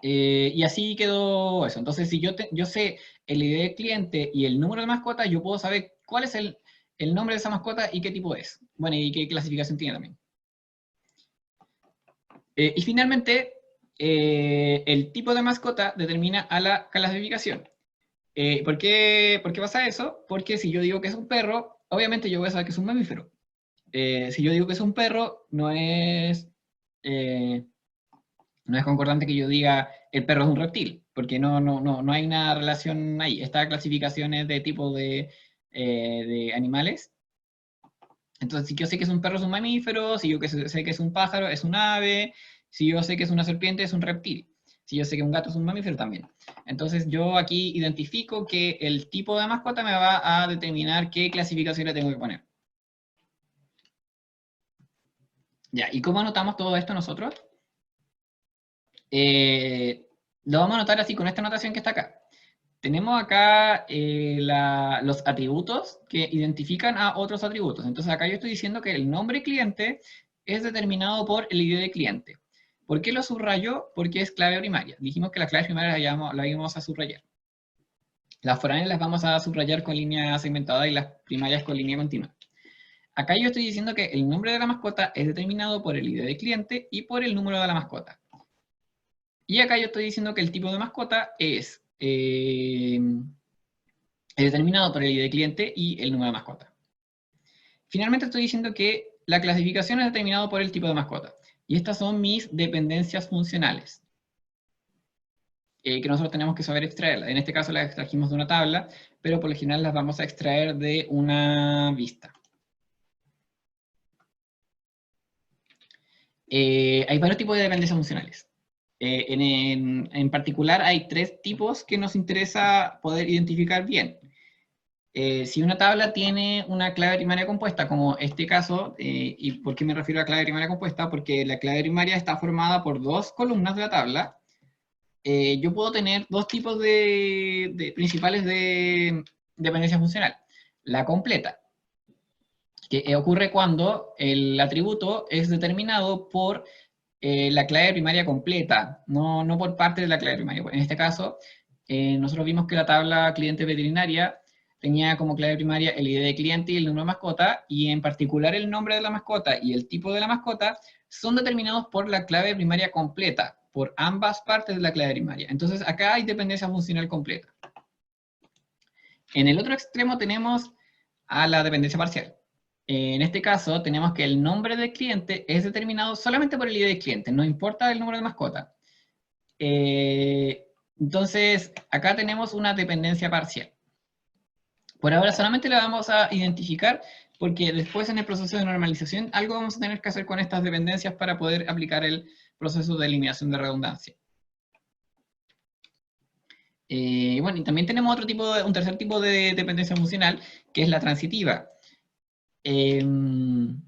Y así quedó eso. Entonces, si yo sé el ID del cliente y el número de mascota, yo puedo saber cuál es el nombre de esa mascota y qué tipo es. Bueno, y qué clasificación tiene también. Y finalmente, el tipo de mascota determina a la clasificación. ¿Por qué pasa eso? Porque si yo digo que es un perro, obviamente yo voy a saber que es un mamífero. Si yo digo que es un perro, no es concordante que yo diga el perro es un reptil, porque no hay una relación ahí. Esta clasificación es de tipo de animales. Entonces, si yo sé que es un perro, es un mamífero. Si yo sé que es un pájaro, es un ave. Si yo sé que es una serpiente, es un reptil. Si yo sé que un gato es un mamífero, también. Entonces, yo aquí identifico que el tipo de mascota me va a determinar qué clasificación le tengo que poner. Ya, ¿y cómo anotamos todo esto nosotros? Lo vamos a anotar así con esta anotación que está acá. Tenemos acá los atributos que identifican a otros atributos. Entonces acá yo estoy diciendo que el nombre cliente es determinado por el ID de cliente. ¿Por qué lo subrayo? Porque es clave primaria. Dijimos que las claves primarias la íbamos a subrayar. Las foráneas las vamos a subrayar con línea segmentada y las primarias con línea continua. Acá yo estoy diciendo que el nombre de la mascota es determinado por el ID de cliente y por el número de la mascota. Y acá yo estoy diciendo que el tipo de mascota es determinado por el ID de cliente y el número de mascota. Finalmente estoy diciendo que la clasificación es determinada por el tipo de mascota. Y estas son mis dependencias funcionales, que nosotros tenemos que saber extraerlas. En este caso las extrajimos de una tabla, pero por lo general las vamos a extraer de una vista. Hay varios tipos de dependencias funcionales. En particular hay 3 tipos que nos interesa poder identificar bien. Si una tabla tiene una clave primaria compuesta, como este caso, ¿y por qué me refiero a clave primaria compuesta? Porque la clave primaria está formada por 2 columnas de la tabla. Yo puedo tener 2 tipos principales de dependencia funcional. La completa, que ocurre cuando el atributo es determinado por la clave primaria completa, no por parte de la clave primaria. En este caso, nosotros vimos que la tabla cliente veterinaria tenía como clave primaria el ID de cliente y el número de mascota, y en particular el nombre de la mascota y el tipo de la mascota son determinados por la clave primaria completa, por ambas partes de la clave primaria. Entonces acá hay dependencia funcional completa. En el otro extremo tenemos a la dependencia parcial. En este caso tenemos que el nombre del cliente es determinado solamente por el ID del cliente, no importa el número de mascota. Entonces acá tenemos una dependencia parcial. Por ahora solamente la vamos a identificar porque después en el proceso de normalización algo vamos a tener que hacer con estas dependencias para poder aplicar el proceso de eliminación de redundancia. Bueno, y también tenemos un tercer tipo de dependencia funcional, que es la transitiva. En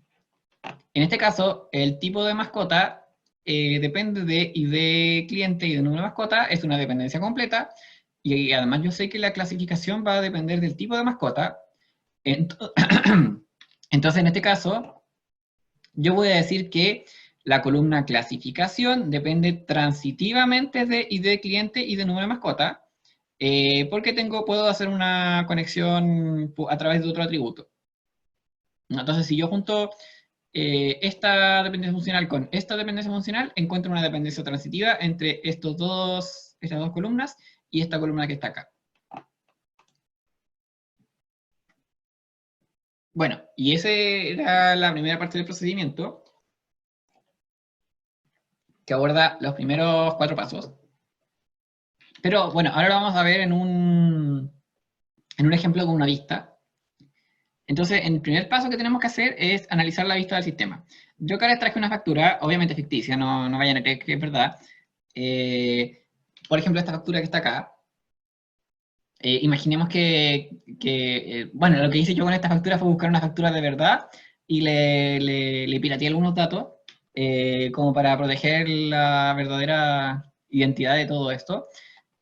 este caso, el tipo de mascota depende de ID cliente y de número de mascota, es una dependencia completa, y además yo sé que la clasificación va a depender del tipo de mascota. Entonces, en este caso, yo voy a decir que la columna clasificación depende transitivamente de ID cliente y de número de mascota, porque puedo hacer una conexión a través de otro atributo. Entonces, si yo junto esta dependencia funcional con esta dependencia funcional, encuentro una dependencia transitiva entre estas dos columnas y esta columna que está acá. Bueno, y esa era la primera parte del procedimiento, que aborda los primeros 4 pasos. Pero bueno, ahora lo vamos a ver en un ejemplo con una vista. Entonces, el primer paso que tenemos que hacer es analizar la vista del sistema. Yo acá les traje una factura, obviamente ficticia, no vayan a creer que es verdad. Por ejemplo, esta factura que está acá. Imaginemos bueno, lo que hice yo con esta factura fue buscar una factura de verdad y le pirateé algunos datos como para proteger la verdadera identidad de todo esto.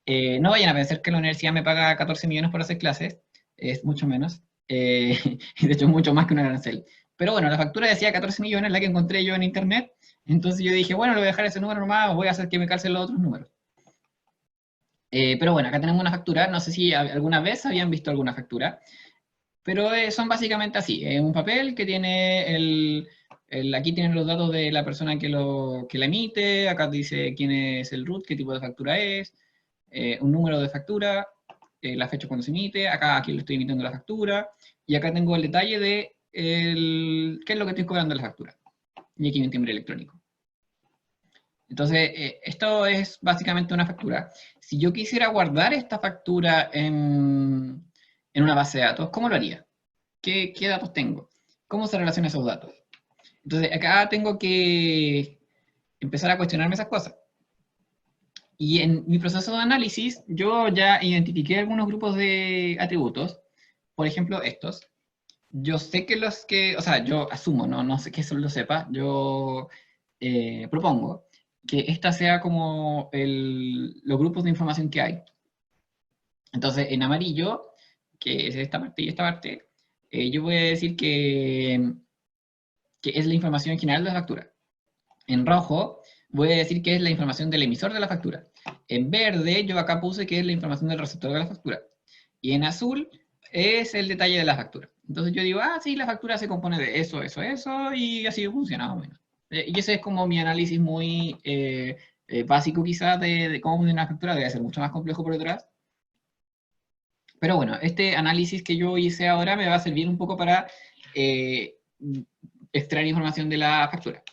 No vayan a pensar que la universidad me paga 14 millones por hacer clases, es mucho menos, de hecho es mucho más que un arancel. Pero bueno, la factura decía 14 millones, la que encontré yo en internet, entonces yo dije, bueno, le voy a dejar ese número nomás, voy a hacer que me calcen los otros números. Pero bueno, acá tenemos una factura, no sé si alguna vez habían visto alguna factura, pero son básicamente así, un papel que tiene aquí tienen los datos de la persona que la emite, acá dice quién es el root, qué tipo de factura es, un número de factura, la fecha cuando se emite, aquí le estoy emitiendo la factura, y acá tengo el detalle de qué es lo que estoy cobrando de la factura. Y aquí un timbre electrónico. Entonces, esto es básicamente una factura. Si yo quisiera guardar esta factura en una base de datos, ¿cómo lo haría? ¿Qué datos tengo? ¿Cómo se relacionan esos datos? Entonces, acá tengo que empezar a cuestionarme esas cosas. Y en mi proceso de análisis, yo ya identifiqué algunos grupos de atributos, por ejemplo, estos. Yo sé que o sea, yo asumo, no sé que eso lo sepa, yo propongo que esta sea como los grupos de información que hay. Entonces, en amarillo, que es esta parte y esta parte, yo voy a decir que es la información general de la factura. En rojo, voy a decir que es la información del emisor de la factura. En verde, yo acá puse que es la información del receptor de la factura. Y en azul, es el detalle de la factura. Entonces yo digo, sí, la factura se compone de eso, eso, eso, y así funciona más o menos. Y ese es como mi análisis muy básico quizás de cómo funciona la factura, debe ser mucho más complejo por detrás. Pero bueno, este análisis que yo hice ahora me va a servir un poco para extraer información de la factura.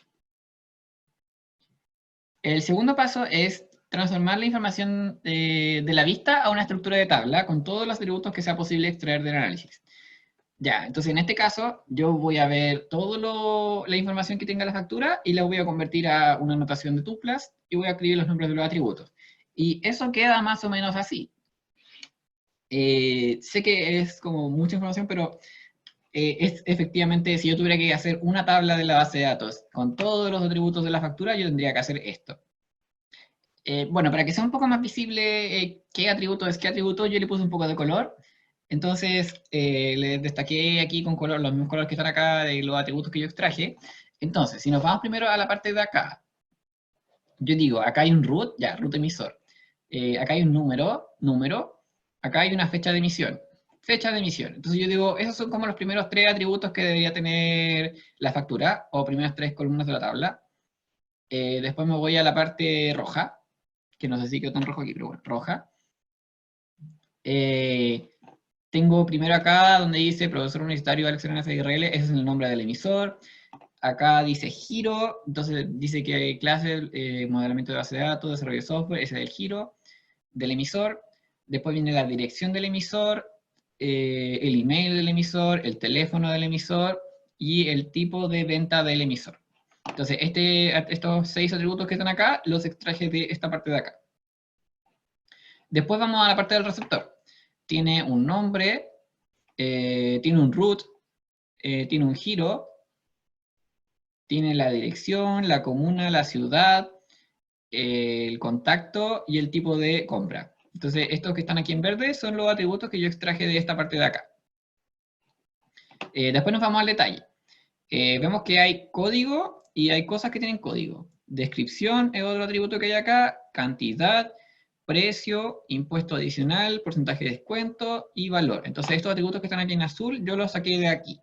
El segundo paso es transformar la información de la vista a una estructura de tabla con todos los atributos que sea posible extraer del análisis. Ya, entonces en este caso yo voy a ver toda la información que tenga la factura y la voy a convertir a una notación de tuplas y voy a escribir los nombres de los atributos. Y eso queda más o menos así. Sé que es como mucha información, pero es efectivamente, si yo tuviera que hacer una tabla de la base de datos con todos los atributos de la factura, yo tendría que hacer esto. Bueno, para que sea un poco más visible qué atributo es qué atributo, yo le puse un poco de color. Entonces, le destaqué aquí con color, los mismos colores que están acá de los atributos que yo extraje. Entonces, si nos vamos primero a la parte de acá, yo digo, acá hay un root, ya, root emisor. Acá hay un número, acá hay una fecha de emisión. Fecha de emisión. Entonces yo digo, esos son como los primeros 3 atributos que debería tener la factura, o primeras 3 columnas de la tabla. Después me voy a la parte roja, que no sé si quedó tan rojo aquí, pero bueno, roja. Tengo primero acá donde dice profesor universitario Alex Hernández IRL, ese es el nombre del emisor. Acá dice giro, entonces dice que hay clases, modelamiento de base de datos, desarrollo de software, ese es el giro del emisor. Después viene la dirección del emisor, el email del emisor, el teléfono del emisor y el tipo de venta del emisor. Entonces, estos 6 atributos que están acá, los extraje de esta parte de acá. Después vamos a la parte del receptor. Tiene un nombre, tiene un root, tiene un giro, tiene la dirección, la comuna, la ciudad, el contacto y el tipo de compra. Entonces, estos que están aquí en verde son los atributos que yo extraje de esta parte de acá. Después nos vamos al detalle. Vemos que hay código y hay cosas que tienen código. Descripción es otro atributo que hay acá, cantidad, precio, impuesto adicional, porcentaje de descuento y valor. Entonces, estos atributos que están aquí en azul, yo los saqué de aquí.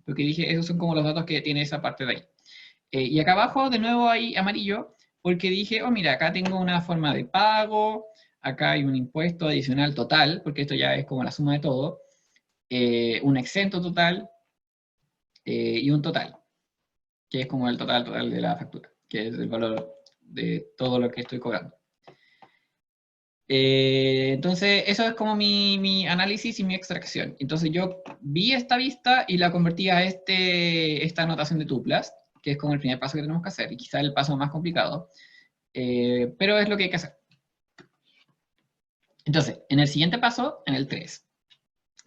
Porque dije, esos son como los datos que tiene esa parte de ahí. Y acá abajo, de nuevo, hay amarillo, porque dije, oh, mira, acá tengo una forma de pago, acá hay un impuesto adicional total, porque esto ya es como la suma de todo, un exento total y un total, que es como el total de la factura, que es el valor de todo lo que estoy cobrando. Entonces, eso es como mi análisis y mi extracción. Entonces, yo vi esta vista y la convertí a esta anotación de tuplas, que es como el primer paso que tenemos que hacer, y quizá el paso más complicado, pero es lo que hay que hacer. Entonces, en el siguiente paso, en el 3,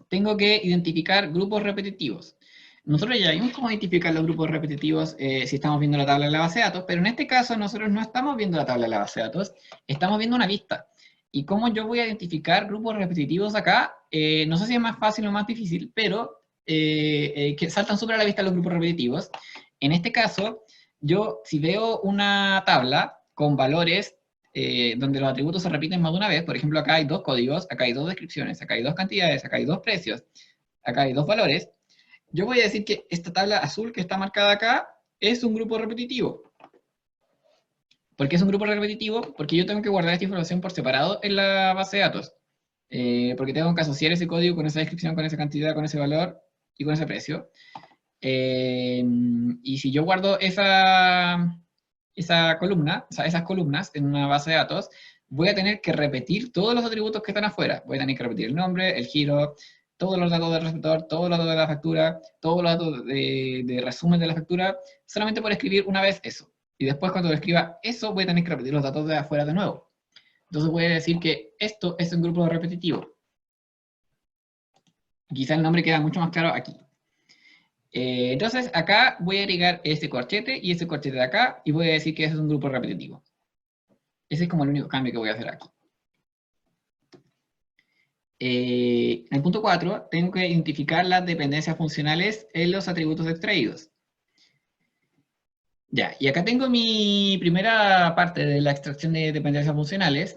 tengo que identificar grupos repetitivos. Nosotros ya vimos cómo identificar los grupos repetitivos si estamos viendo la tabla de la base de datos, pero en este caso nosotros no estamos viendo la tabla de la base de datos, estamos viendo una vista. ¿Y cómo yo voy a identificar grupos repetitivos acá? No sé si es más fácil o más difícil, pero que saltan súper a la vista los grupos repetitivos. En este caso, yo si veo una tabla con valores donde los atributos se repiten más de una vez, por ejemplo, acá hay 2 códigos, acá hay 2 descripciones, acá hay 2 cantidades, acá hay 2 precios, acá hay 2 valores, yo voy a decir que esta tabla azul que está marcada acá es un grupo repetitivo. ¿Por qué es un grupo repetitivo? Porque yo tengo que guardar esta información por separado en la base de datos. Porque tengo que asociar ese código con esa descripción, con esa cantidad, con ese valor y con ese precio. Y si yo guardo esa columna, o sea, esas columnas en una base de datos, voy a tener que repetir todos los atributos que están afuera. Voy a tener que repetir el nombre, el giro, todos los datos del receptor, todos los datos de la factura, todos los datos de resumen de la factura, solamente por escribir una vez eso. Y después cuando escriba eso, voy a tener que repetir los datos de afuera de nuevo. Entonces voy a decir que esto es un grupo repetitivo. Quizá el nombre queda mucho más claro aquí. Entonces acá voy a agregar este corchete y este corchete de acá y voy a decir que ese es un grupo repetitivo. Ese es como el único cambio que voy a hacer aquí. En el punto 4, tengo que identificar las dependencias funcionales en los atributos extraídos. Ya, y acá tengo mi primera parte de la extracción de dependencias funcionales,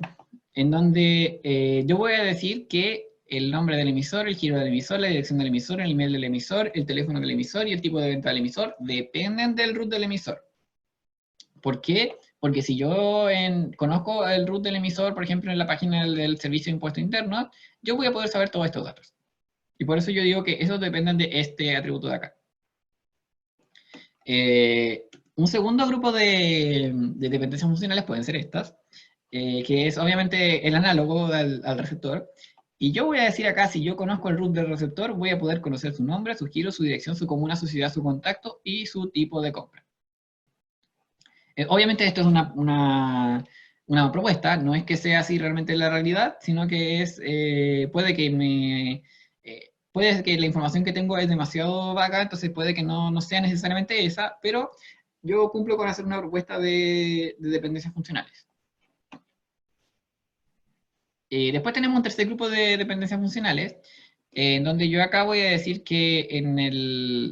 en donde yo voy a decir que el nombre del emisor, el giro del emisor, la dirección del emisor, el email del emisor, el teléfono del emisor y el tipo de venta del emisor dependen del root del emisor. ¿Por qué? Porque si yo conozco el root del emisor, por ejemplo, en la página del Servicio de Impuestos Internos, yo voy a poder saber todos estos datos. Y por eso yo digo que esos dependen de este atributo de acá. Un segundo grupo de dependencias funcionales pueden ser estas, que es obviamente el análogo al receptor. Y yo voy a decir acá, si yo conozco el root del receptor, voy a poder conocer su nombre, su giro, su dirección, su comuna, su ciudad, su contacto y su tipo de compra. Obviamente esto es una propuesta, no es que sea así realmente la realidad, sino que puede que la información que tengo es demasiado vaga, entonces puede que no sea necesariamente esa, pero yo cumplo con hacer una propuesta de dependencias funcionales. Después tenemos un tercer grupo de dependencias funcionales, en donde yo acá voy a decir que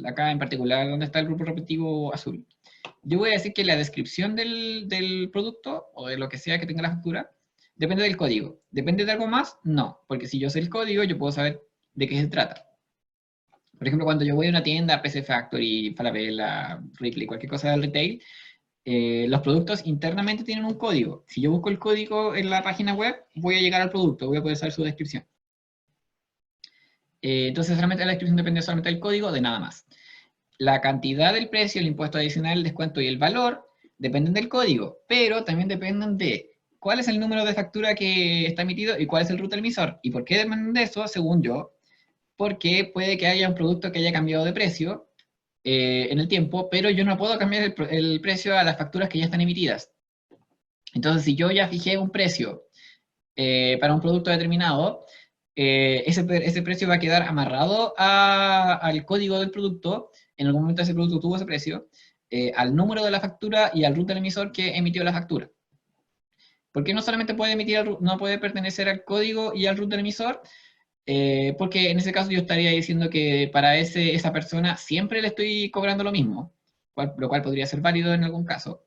acá en particular, donde está el grupo repetitivo azul, yo voy a decir que la descripción del producto, o de lo que sea que tenga la factura, depende del código. ¿Depende de algo más? No, porque si yo sé el código, yo puedo saber de qué se trata. Por ejemplo, cuando yo voy a una tienda, PC Factory, Falabella, Ripley, cualquier cosa del retail, los productos internamente tienen un código. Si yo busco el código en la página web, voy a llegar al producto, voy a poder saber su descripción. Entonces, solamente la descripción depende solamente del código, de nada más. La cantidad del precio, el impuesto adicional, el descuento y el valor dependen del código, pero también dependen de cuál es el número de factura que está emitido y cuál es el root del emisor. ¿Y por qué dependen de eso? Según yo, porque puede que haya un producto que haya cambiado de precio en el tiempo, pero yo no puedo cambiar el precio a las facturas que ya están emitidas. Entonces, si yo ya fijé un precio para un producto determinado, ese precio va a quedar amarrado al código del producto. En algún momento ese producto tuvo ese precio, al número de la factura y al root del emisor que emitió la factura. ¿Por qué no solamente puede no puede pertenecer al código y al root del emisor? Porque en ese caso yo estaría diciendo que para esa persona siempre le estoy cobrando lo mismo, lo cual podría ser válido en algún caso.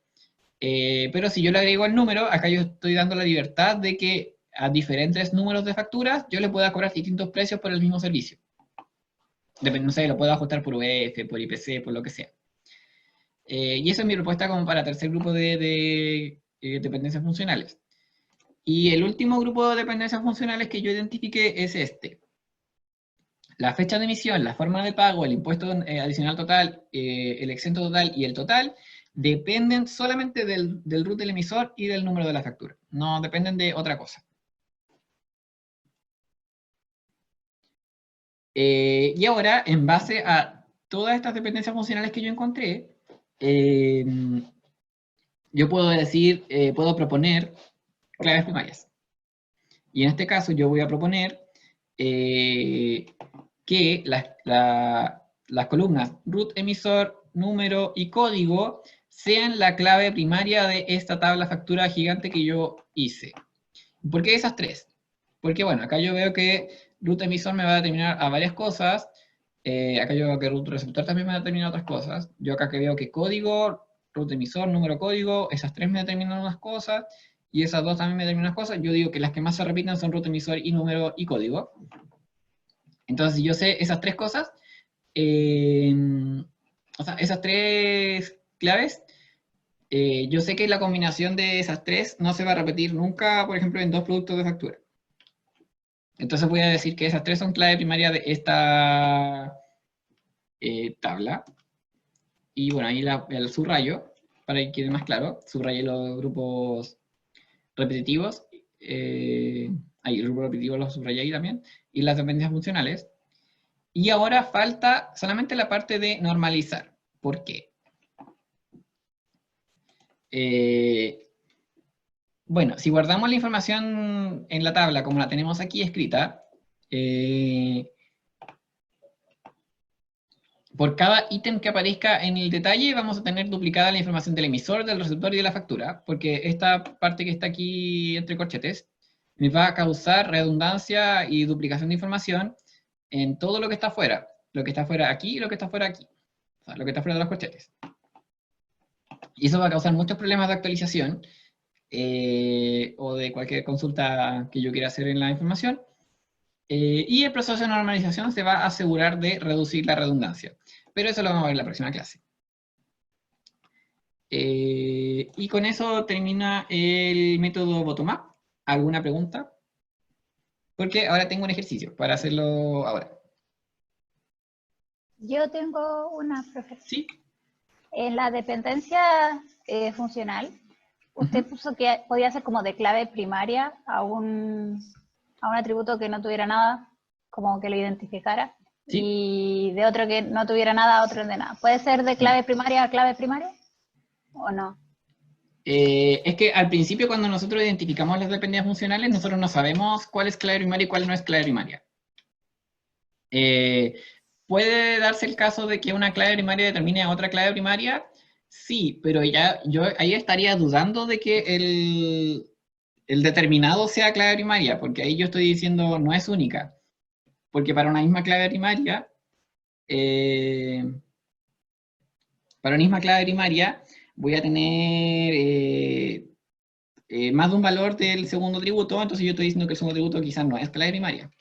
Pero si yo le agrego el número, acá yo estoy dando la libertad de que a diferentes números de facturas yo le pueda cobrar distintos precios por el mismo servicio. No sé, lo puedo ajustar por UF, por IPC, por lo que sea. Y esa es mi propuesta como para tercer grupo de dependencias funcionales. Y el último grupo de dependencias funcionales que yo identifiqué es este. La fecha de emisión, la forma de pago, el impuesto adicional total, el exento total y el total dependen solamente del root del emisor y del número de la factura. No dependen de otra cosa. Y ahora, en base a todas estas dependencias funcionales que yo encontré, yo puedo decir, puedo proponer claves primarias. Y en este caso yo voy a proponer que las columnas root, emisor, número y código sean la clave primaria de esta tabla factura gigante que yo hice. ¿Por qué esas tres? Porque bueno, acá yo veo que root emisor me va a determinar a varias cosas. Acá yo veo que root receptor también me determina otras cosas. Yo acá que veo que código, root emisor, número, código, esas tres me determinan unas cosas. Y esas dos también me determinan unas cosas. Yo digo que las que más se repiten son root emisor y número y código. Entonces, si yo sé esas tres cosas, o sea, esas tres claves, yo sé que la combinación de esas tres no se va a repetir nunca, por ejemplo, en dos productos de factura. Entonces voy a decir que esas tres son clave primaria de esta tabla. Y bueno, ahí el subrayo, para que quede más claro, subrayé los grupos repetitivos. Ahí, el grupo repetitivo lo subrayé ahí también. Y las dependencias funcionales. Y ahora falta solamente la parte de normalizar. ¿Por qué? Bueno, si guardamos la información en la tabla como la tenemos aquí escrita, por cada ítem que aparezca en el detalle vamos a tener duplicada la información del emisor, del receptor y de la factura, porque esta parte que está aquí entre corchetes me va a causar redundancia y duplicación de información en todo lo que está afuera. Lo que está afuera aquí y lo que está afuera aquí. O sea, lo que está fuera de los corchetes. Y eso va a causar muchos problemas de actualización o de cualquier consulta que yo quiera hacer en la información. Y el proceso de normalización se va a asegurar de reducir la redundancia. Pero eso lo vamos a ver en la próxima clase. Y con eso termina el método bottom-up. ¿Alguna pregunta? Porque ahora tengo un ejercicio para hacerlo ahora. Yo tengo una profesión. ¿Sí? En la dependencia funcional, usted puso que podía ser como de clave primaria a un atributo que no tuviera nada, como que lo identificara, ¿Sí? y de otro que no tuviera nada, otro de nada. ¿Puede ser de clave primaria a clave primaria o no? Es que al principio cuando nosotros identificamos las dependencias funcionales, nosotros no sabemos cuál es clave primaria y cuál no es clave primaria. ¿Puede darse el caso de que una clave primaria determine a otra clave primaria? Sí, pero ya yo ahí estaría dudando de que el determinado sea clave primaria, porque ahí yo estoy diciendo no es única. Porque para una misma clave primaria, voy a tener más de un valor del segundo tributo, entonces yo estoy diciendo que el segundo tributo quizás no es clave primaria.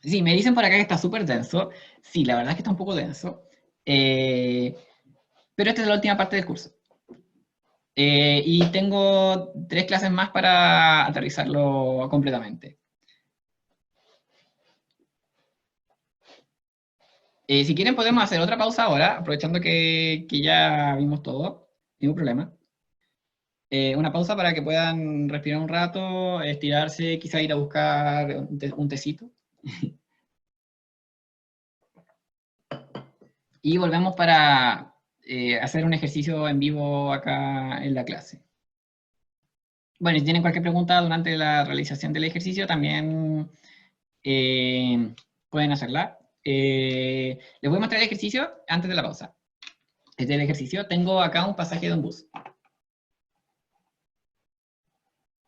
Sí, me dicen por acá que está súper denso. Sí, la verdad es que está un poco denso. Pero esta es la última parte del curso. Y tengo 3 clases más para aterrizarlo completamente. Si quieren podemos hacer otra pausa ahora, aprovechando que ya vimos todo, ningún problema. Una pausa para que puedan respirar un rato, estirarse, quizá ir a buscar un tecito. Y volvemos para hacer un ejercicio en vivo acá en la clase. Bueno, y si tienen cualquier pregunta durante la realización del ejercicio, también eh, pueden hacerla. Les voy a mostrar el ejercicio antes de la pausa. Este es el ejercicio. Tengo acá un pasaje de un bus.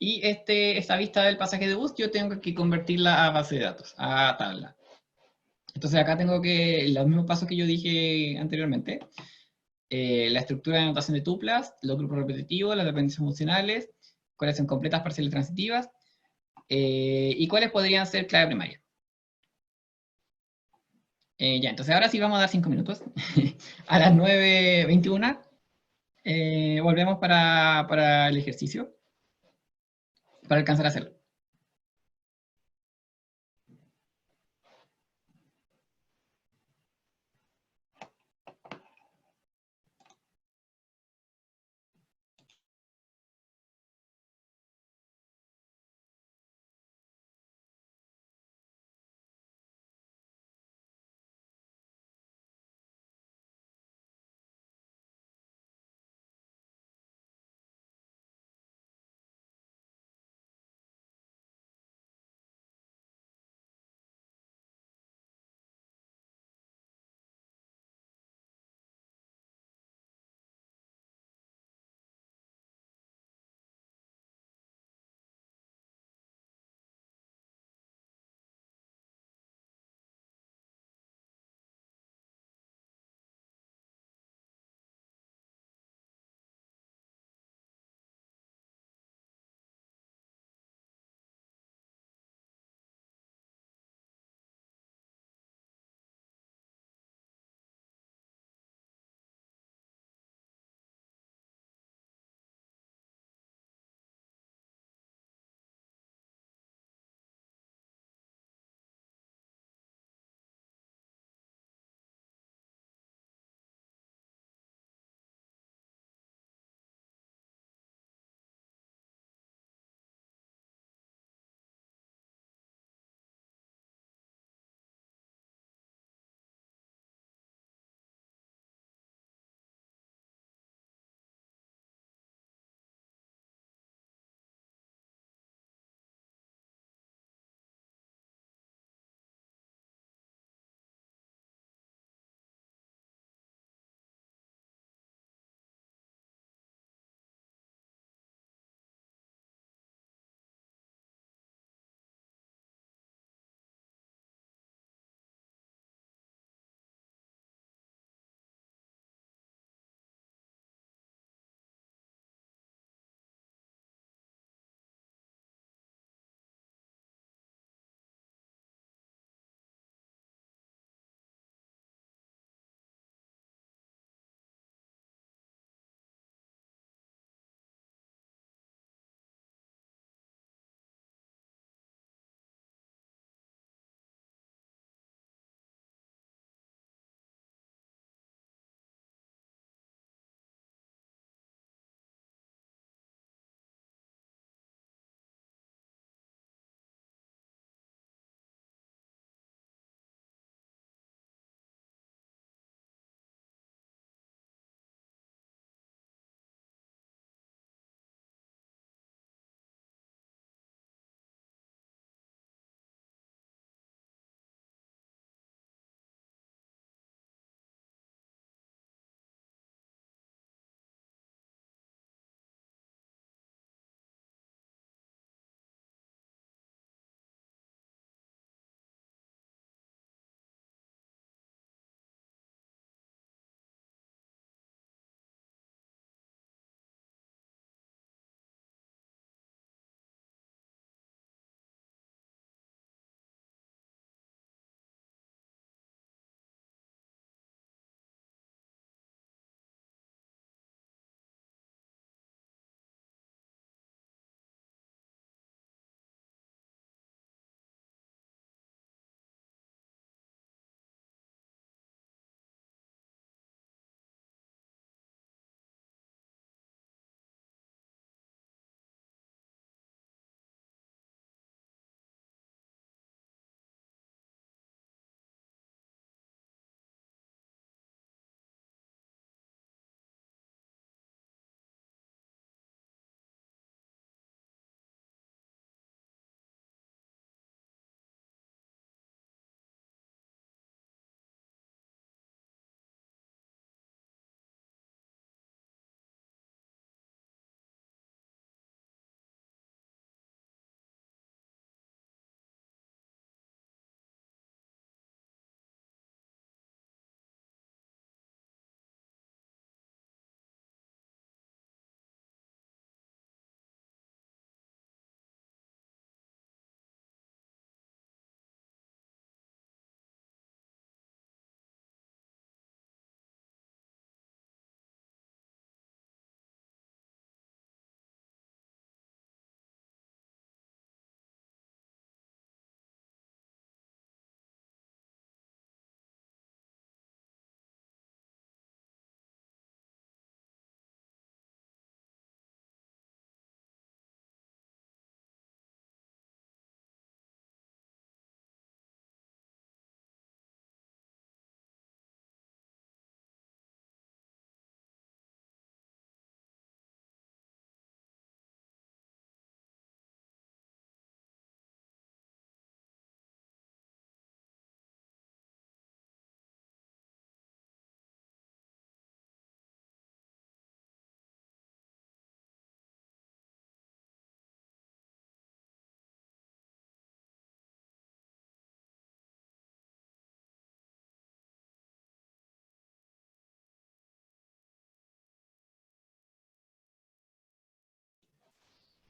Y esta vista del pasaje de bus yo tengo que convertirla a base de datos, a tabla. Entonces acá tengo que los mismos pasos que yo dije anteriormente. La estructura de anotación de tuplas, los grupos repetitivos, las dependencias funcionales, cuáles son completas parciales transitivas, y cuáles podrían ser clave primaria. Ya, entonces ahora sí vamos a dar 5 minutos. A las 9:21 volvemos para el ejercicio, para alcanzar a hacerlo.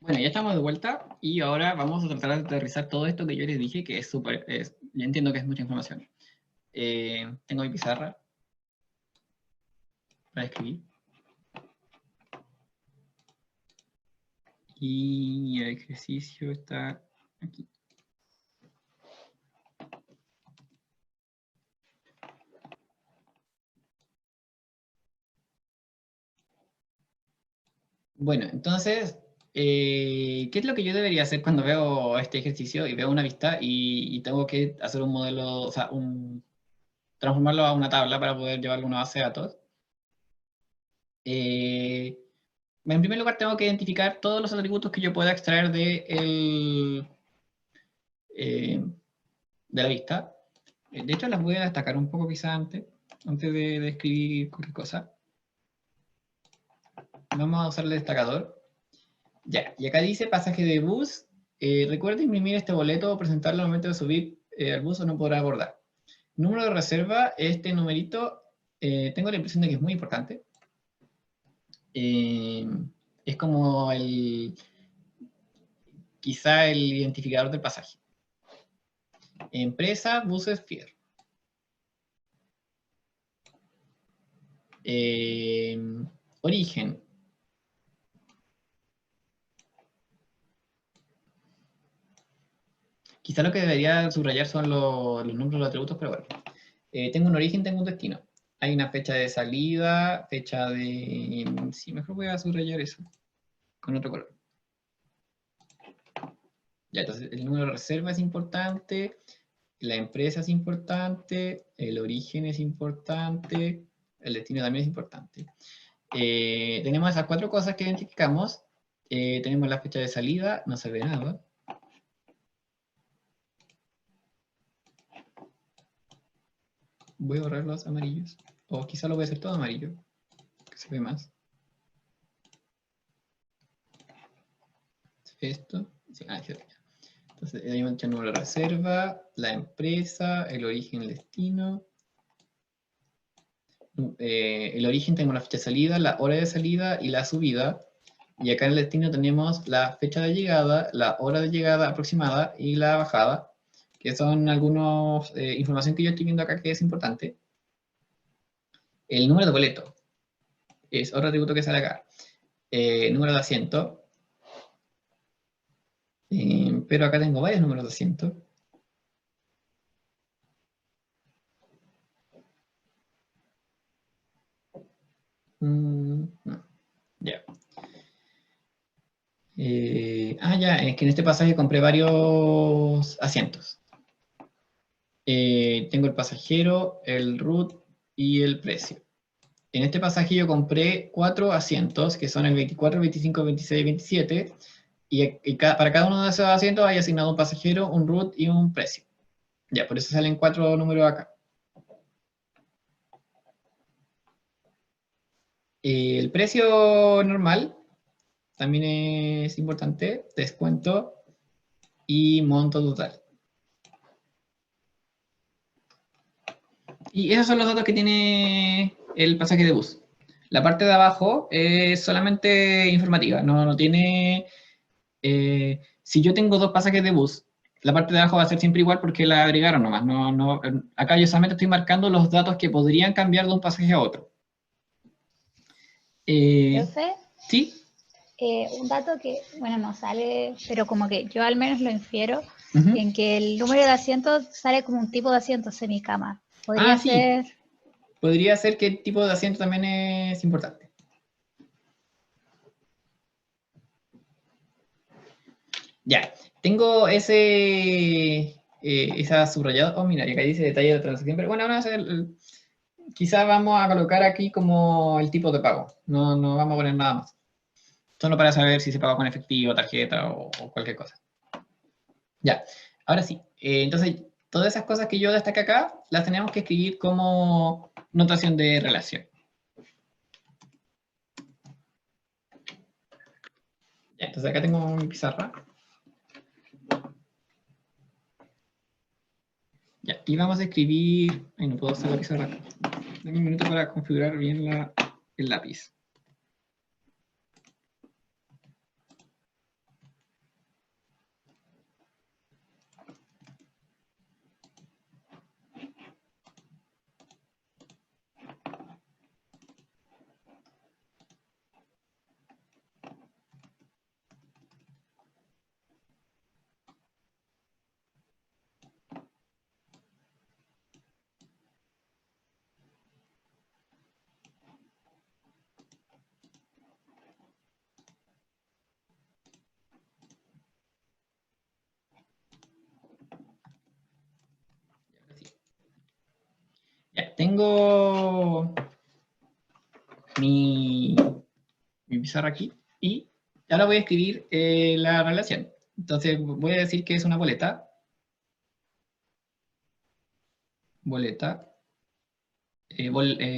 Bueno, ya estamos de vuelta y ahora vamos a tratar de aterrizar todo esto que yo les dije, que es súper, yo entiendo que es mucha información. Tengo mi pizarra para escribir. Y el ejercicio está aquí. Bueno, entonces, ¿qué es lo que yo debería hacer cuando veo este ejercicio y veo una vista y tengo que hacer un modelo, o sea, transformarlo a una tabla para poder llevarlo a una base de datos? Eh, en primer lugar, tengo que identificar todos los atributos que yo pueda extraer eh, de la vista. De hecho, las voy a destacar un poco quizá antes de escribir cualquier cosa. Vamos a usar el destacador. Ya, y acá dice pasaje de bus. Recuerda imprimir este boleto o presentarlo al momento de subir al bus o no podrá abordar. Número de reserva, este numerito, tengo la impresión de que es muy importante. Es como quizá el identificador del pasaje. Empresa, buses, Fier. Origen. Quizá lo que debería subrayar son los números de los atributos, pero bueno. Tengo un origen, tengo un destino. Hay una fecha de salida, fecha de... Sí, mejor voy a subrayar eso con otro color. Ya, entonces el número de reserva es importante, la empresa es importante, el origen es importante, el destino también es importante. Tenemos esas 4 cosas que identificamos. Tenemos la fecha de salida, no se ve nada. Voy a borrar los amarillos. O quizá lo voy a hacer todo amarillo, que se ve más. Esto. Sí, entonces, ahí el número de reserva, la empresa, el origen, el destino. El origen tenemos la fecha de salida, la hora de salida y la subida. Y acá en el destino tenemos la fecha de llegada, la hora de llegada aproximada y la bajada, que son algunas información que yo estoy viendo acá que es importante. El número de boleto es otro atributo que sale acá. Número de asiento. Pero acá tengo varios números de asiento. No. Ya. Ya, es que en este pasaje compré varios asientos. Tengo el pasajero, el root y el precio. En este pasaje yo compré 4 asientos, que son el 24, 25, 26 y 27, y para cada uno de esos asientos hay asignado un pasajero, un root y un precio. Ya, por eso salen 4 números acá. El precio normal también es importante, descuento y monto total. Y esos son los datos que tiene el pasaje de bus. La parte de abajo es solamente informativa, no tiene... si yo tengo 2 pasajes de bus, la parte de abajo va a ser siempre igual porque la agregaron nomás. Acá yo solamente estoy marcando los datos que podrían cambiar de un pasaje a otro. Profe, ¿Sí? un dato que, bueno, no sale, pero como que yo al menos lo infiero, Uh-huh. en que el número de asientos sale como un tipo de asiento semicama. Podría Sí. ser... Podría ser que el tipo de asiento también es importante. Ya, tengo esa subrayada. Oh, mira, y acá dice detalle de la transacción, pero bueno, quizás vamos a colocar aquí como el tipo de pago. No vamos a poner nada más. Solo para saber si se paga con efectivo, tarjeta o cualquier cosa. Ya, ahora sí. Entonces, todas esas cosas que yo destaqué acá, las tenemos que escribir como notación de relación. Ya, entonces acá tengo mi pizarra. Ya, y vamos a escribir... Ay, no puedo usar la pizarra acá. Dame un minuto para configurar bien el lápiz. tengo mi pizarra aquí y ahora voy a escribir la relación. Entonces voy a decir que es una boleta. Boleta.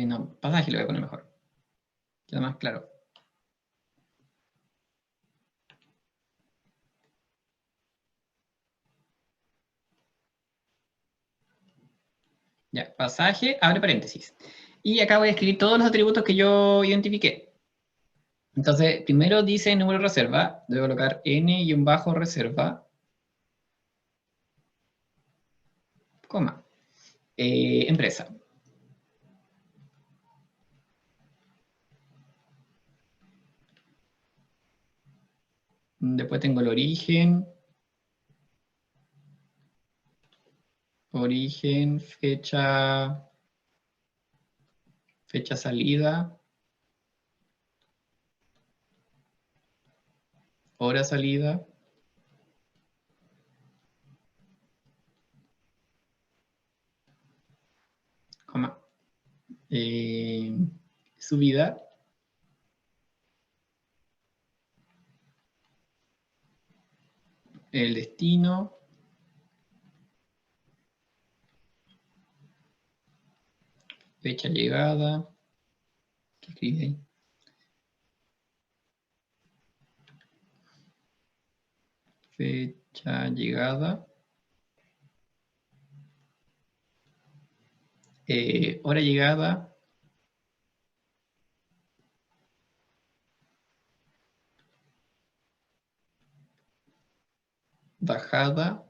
No, pasaje lo voy a poner mejor. Queda más claro. Ya, pasaje, abre paréntesis. Y acá voy a escribir todos los atributos que yo identifiqué. Entonces, primero dice número de reserva. Debo colocar n-reserva, coma. Empresa. Después tengo el origen. Origen, fecha salida. Hora salida. Coma. Subida. El destino. Fecha llegada. ¿Qué escribí ahí? Fecha llegada. Hora llegada. Bajada.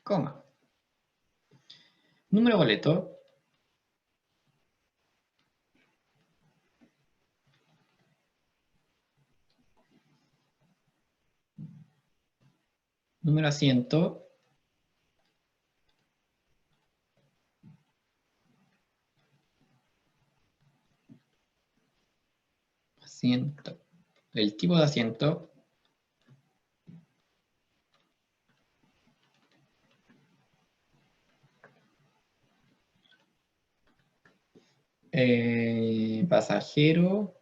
Coma. Número boleto. Número asiento. Asiento. El tipo de asiento. Pasajero.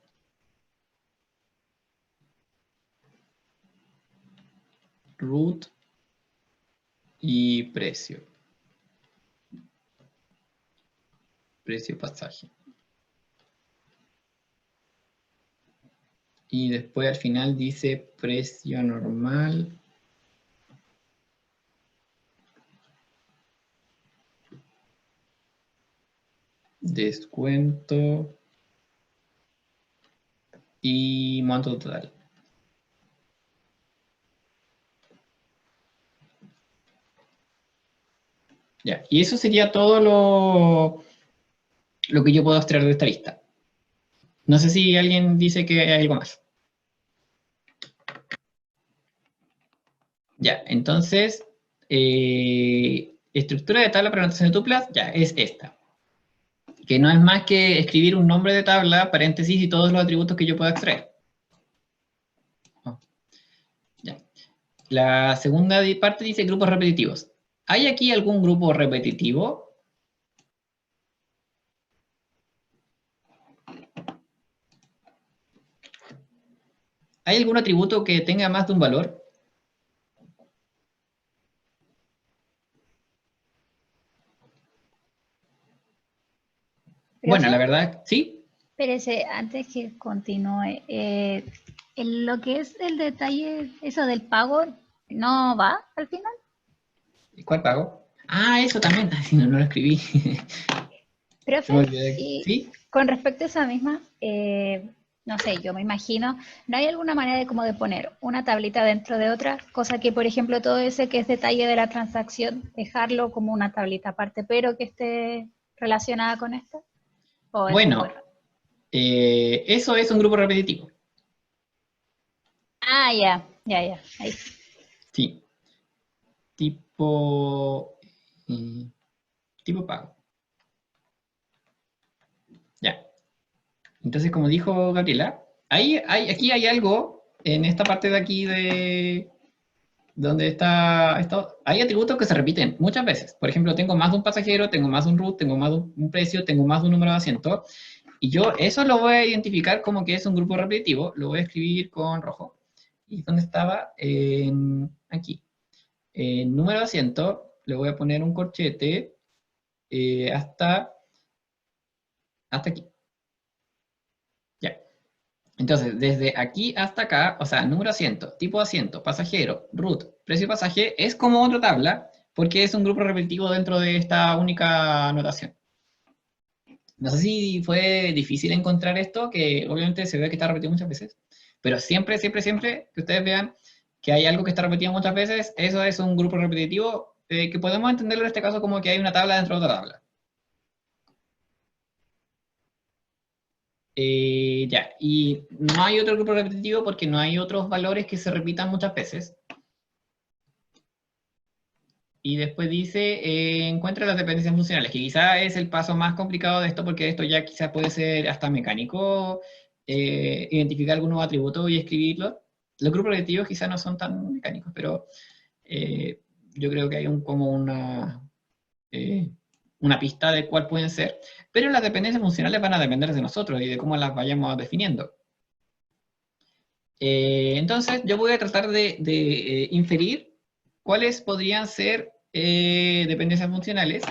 Route. Y precio. Precio pasaje. Y después al final dice precio normal. Descuento. Y monto total. Ya, y eso sería todo lo que yo puedo extraer de esta lista. No sé si alguien dice que hay algo más. Ya, entonces, estructura de tabla para anotación de tuplas, ya, es esta. Que no es más que escribir un nombre de tabla, paréntesis y todos los atributos que yo pueda extraer. Oh, ya. La segunda parte dice grupos repetitivos. ¿Hay aquí algún grupo repetitivo? ¿Hay algún atributo que tenga más de un valor? Bueno, la verdad, sí. Espérese, antes que continúe, lo que es el detalle, eso del pago, ¿no va al final? ¿Cuál pago? Ah, eso también. Ay, sí, no lo escribí. Se me Profe, olvidó. y ¿Sí? con respecto a esa misma, no sé, yo me imagino, ¿no hay alguna manera de como de poner una tablita dentro de otra? Cosa que, por ejemplo, todo ese que es detalle de la transacción, dejarlo como una tablita aparte, pero que esté relacionada con esta. ¿O eso es muy Bueno, raro? eso es un grupo repetitivo. Ah, ya, ya, ya, ahí. Sí. Tipo, tipo pago. Ya. Entonces, como dijo Gabriela, aquí hay algo en esta parte de aquí donde está esto, hay atributos que se repiten muchas veces. Por ejemplo, tengo más de un pasajero, tengo más de un root, tengo más de un precio, tengo más de un número de asiento. Y yo eso lo voy a identificar como que es un grupo repetitivo, lo voy a escribir con rojo. ¿Y dónde estaba? Aquí. Número de asiento, le voy a poner un corchete hasta aquí. Ya. Entonces, desde aquí hasta acá, o sea, número de asiento, tipo de asiento, pasajero, root, precio de pasaje, es como otra tabla, porque es un grupo repetitivo dentro de esta única anotación. No sé si fue difícil encontrar esto, que obviamente se ve que está repetido muchas veces, pero siempre, siempre, siempre que ustedes vean que hay algo que está repetido muchas veces, eso es un grupo repetitivo que podemos entenderlo en este caso como que hay una tabla dentro de otra tabla. Ya, y no hay otro grupo repetitivo porque no hay otros valores que se repitan muchas veces. Y después dice, encuentra las dependencias funcionales, que quizá es el paso más complicado de esto, porque esto ya quizá puede ser hasta mecánico, identificar algunos atributos y escribirlos. Los grupos repetitivos quizá no son tan mecánicos, pero eh, yo creo que hay como una pista de cuál pueden ser. Pero las dependencias funcionales van a depender de nosotros y de cómo las vayamos definiendo. Entonces, yo voy a tratar de inferir cuáles podrían ser dependencias funcionales.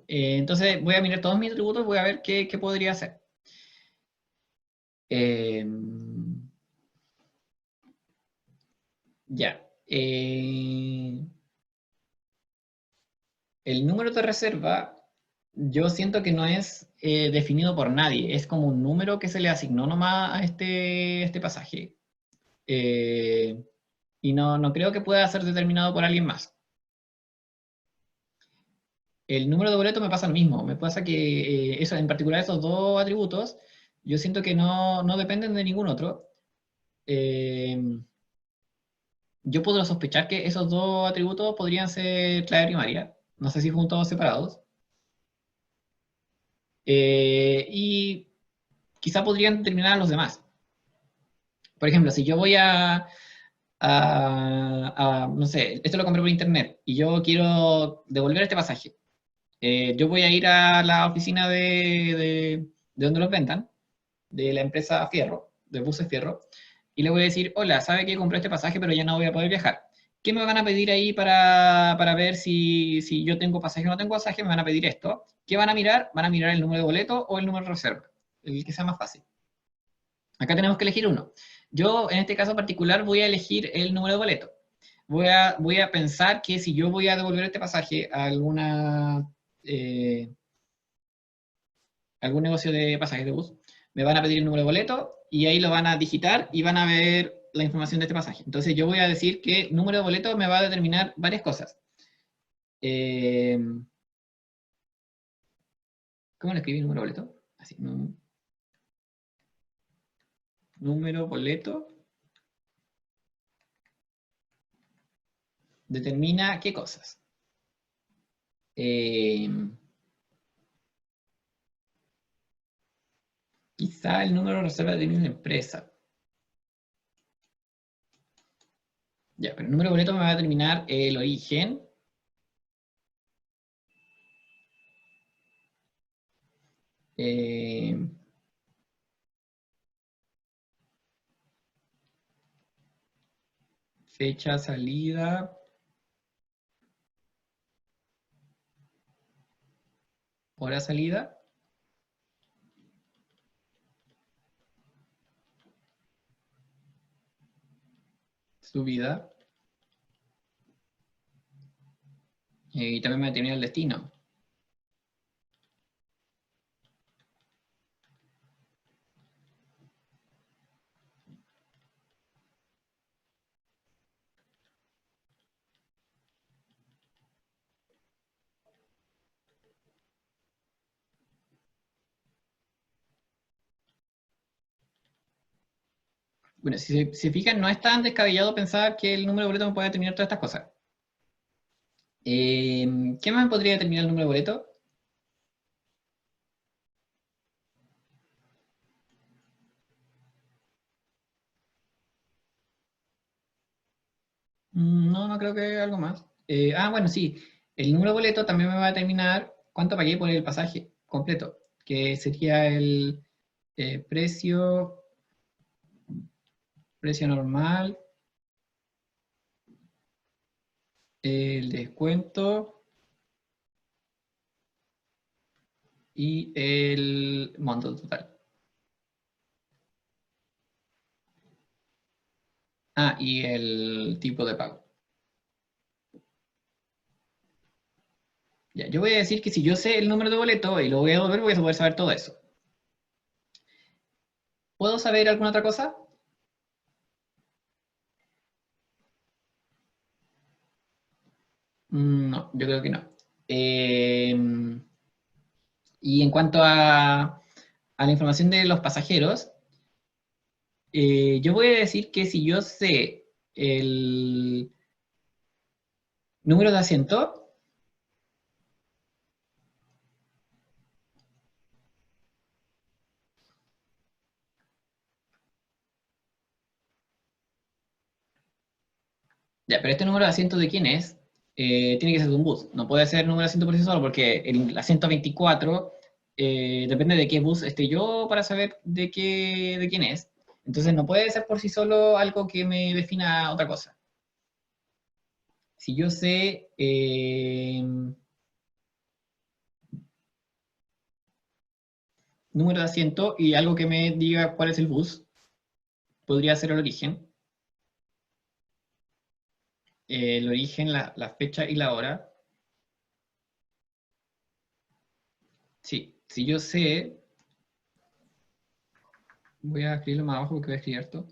Entonces, voy a mirar todos mis atributos y voy a ver qué podría hacer. Eh, ya. El número de reserva, yo siento que no es definido por nadie. Es como un número que se le asignó nomás a este pasaje. Eh, y no creo que pueda ser determinado por alguien más. El número de boleto me pasa lo mismo. Me pasa que eso, en particular esos dos atributos, yo siento que no dependen de ningún otro. Eh, yo puedo sospechar que esos dos atributos podrían ser clave primaria. No sé si juntos o separados. Y quizá podrían determinar a los demás. Por ejemplo, si yo voy no sé, esto lo compré por internet y yo quiero devolver este pasaje. Yo voy a ir a la oficina de donde los vendan, de la empresa Fierro, de Buses Fierro, y le voy a decir, hola, sabe que compré este pasaje, pero ya no voy a poder viajar. ¿Qué me van a pedir ahí para ver si yo tengo pasaje o no tengo pasaje? Me van a pedir esto. ¿Qué van a mirar? Van a mirar el número de boleto o el número de reserva, el que sea más fácil. Acá tenemos que elegir uno. Yo, en este caso particular, voy a elegir el número de boleto. Voy a pensar que si yo voy a devolver este pasaje a eh, algún negocio de pasajes de bus, me van a pedir el número de boleto y ahí lo van a digitar y van a ver la información de este pasaje. Entonces yo voy a decir que el número de boleto me va a determinar varias cosas. Eh, ¿Cómo le escribí número de boleto? Así, número boleto determina qué cosas. Eh, Quizá el número de reserva determina una empresa. Ya, pero el número de boleto me va a determinar el origen. eh, Fecha, salida, hora salida, subida, y también me determina el destino. Bueno, si se fijan, no es tan descabellado pensar que el número de boleto me puede determinar todas estas cosas. ¿Qué más me podría determinar el número de boleto? No, no creo que algo más. Bueno, sí. El número de boleto también me va a determinar cuánto pagué por el pasaje completo, que sería el precio, precio normal, el descuento y el monto total. Y el tipo de pago. Ya, yo voy a decir que si yo sé el número de boleto y lo voy a devolver, voy a poder saber todo eso. ¿Puedo saber alguna otra cosa? No, yo creo que no. Y en cuanto a la información de los pasajeros, yo voy a decir que si yo sé el número de asiento, ya, pero este número de asiento de quién es, tiene que ser de un bus. No puede ser número de asiento por sí solo, porque el asiento 24 depende de qué bus esté yo para saber de quién es. Entonces no puede ser por sí solo algo que me defina otra cosa. Si yo sé número de asiento y algo que me diga cuál es el bus, podría ser el origen, la fecha y la hora. Sí, si yo sé, voy a escribirlo más abajo porque voy a escribir esto.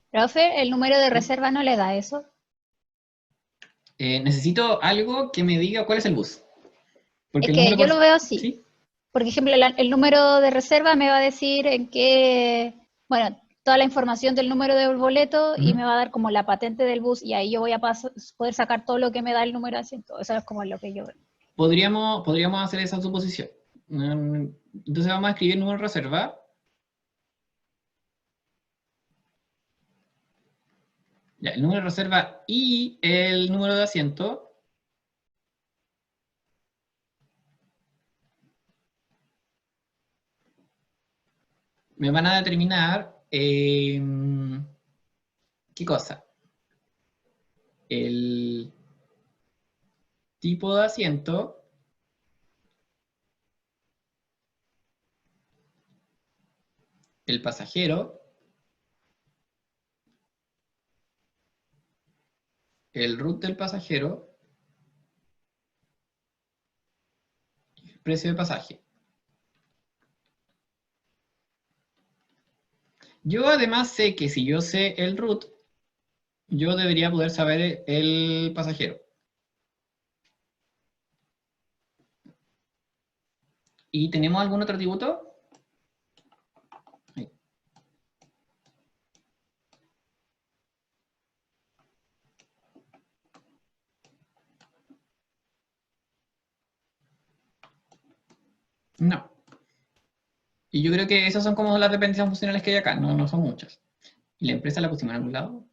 Profe, el número de reserva no le da eso. Necesito algo que me diga cuál es el bus. Porque Es el que número yo por... lo veo así. ¿Sí? Por ejemplo, el número de reserva me va a decir en qué, bueno, toda la información del número del boleto y me Ujú. va a dar como la patente del bus y ahí yo voy a poder sacar todo lo que me da el número de asiento. Eso es como lo que yo veo. Podríamos hacer esa suposición. Entonces vamos a escribir número de reserva. Ya, el número de reserva y el número de asiento. Me van a determinar ¿qué cosa? El tipo de asiento, el pasajero, el route del pasajero, el precio de pasaje. Yo además sé que si yo sé el route, yo debería poder saber el pasajero. ¿Y tenemos algún otro atributo? No. Y yo creo que esas son como las dependencias funcionales que hay acá, no son muchas. ¿Y la empresa la pusimos en algún lado?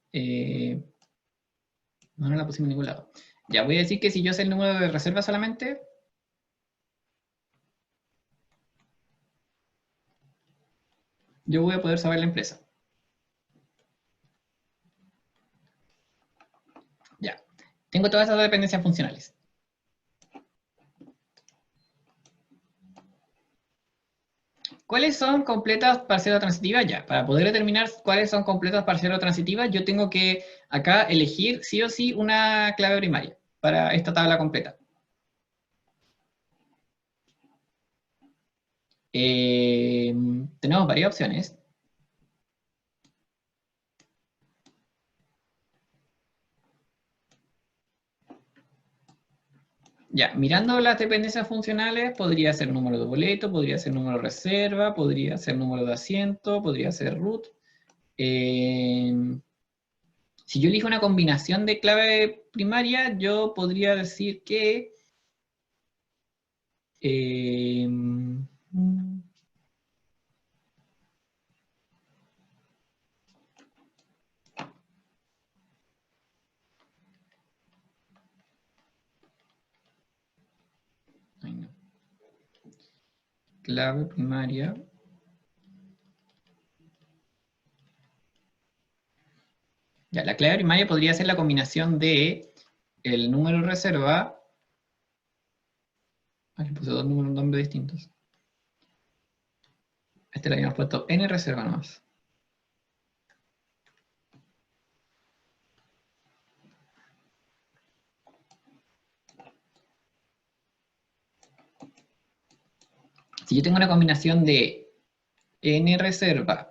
No la pusimos en ningún lado. Ya voy a decir que si yo sé el número de reserva solamente, yo voy a poder saber la empresa. Ya. Tengo todas esas dependencias funcionales. ¿Cuáles son completas, parciales o transitivas? Ya, para poder determinar cuáles son completas, parciales o transitivas, yo tengo que acá elegir sí o sí una clave primaria para esta tabla completa. Tenemos varias opciones. Ya, mirando las dependencias funcionales, podría ser número de boleto, podría ser número de reserva, podría ser número de asiento, podría ser root. Si yo elijo una combinación de clave primaria, yo podría decir que clave primaria. Ya, la clave primaria podría ser la combinación de el número reserva. Aquí puse dos nombres distintos. Este le habíamos puesto n reserva nomás. Si yo tengo una combinación de n reserva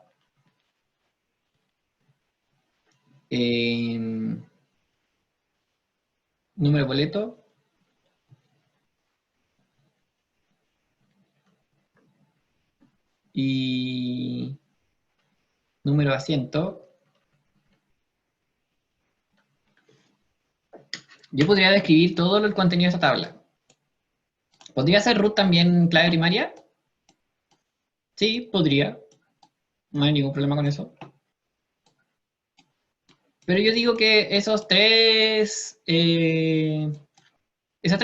número boleto y número de asiento, yo podría describir todo el contenido de esta tabla. ¿Podría ser root también clave primaria? Sí, podría. No hay ningún problema con eso. Pero yo digo que esas tres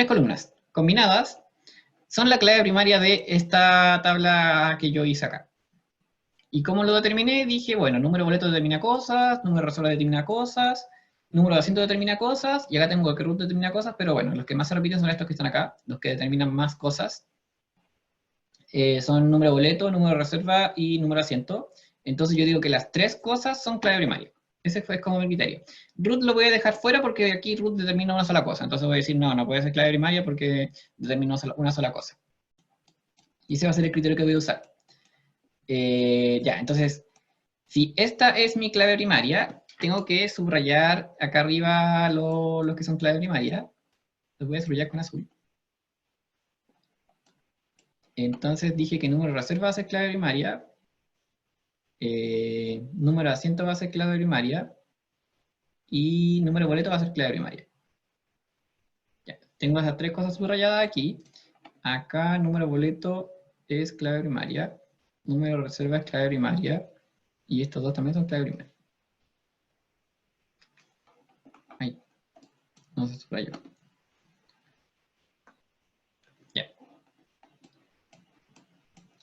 columnas combinadas son la clave primaria de esta tabla que yo hice acá. ¿Y cómo lo determiné? Dije, bueno, número de boleto determina cosas, número de reserva determina cosas, número de asiento determina cosas, y acá tengo que root determina cosas, pero bueno, los que más se repiten son estos que están acá, los que determinan más cosas. Son número de boleto, número de reserva y número de asiento. Entonces yo digo que las tres cosas son clave primaria. Ese fue como mi criterio. Root lo voy a dejar fuera porque aquí root determina una sola cosa. Entonces voy a decir, no, no puede ser clave primaria porque determina una sola cosa. Y ese va a ser el criterio que voy a usar. Ya, entonces, si esta es mi clave primaria, tengo que subrayar acá arriba lo que son clave primaria. Los voy a subrayar con azul. Entonces dije que número de reserva va a ser clave primaria. Número de asiento va a ser clave primaria. Y número de boleto va a ser clave primaria. Ya, tengo esas tres cosas subrayadas aquí. Acá número de boleto es clave primaria. Número de reserva es clave primaria. Y estos dos también son clave primaria. Ahí. No se subrayó. Ya.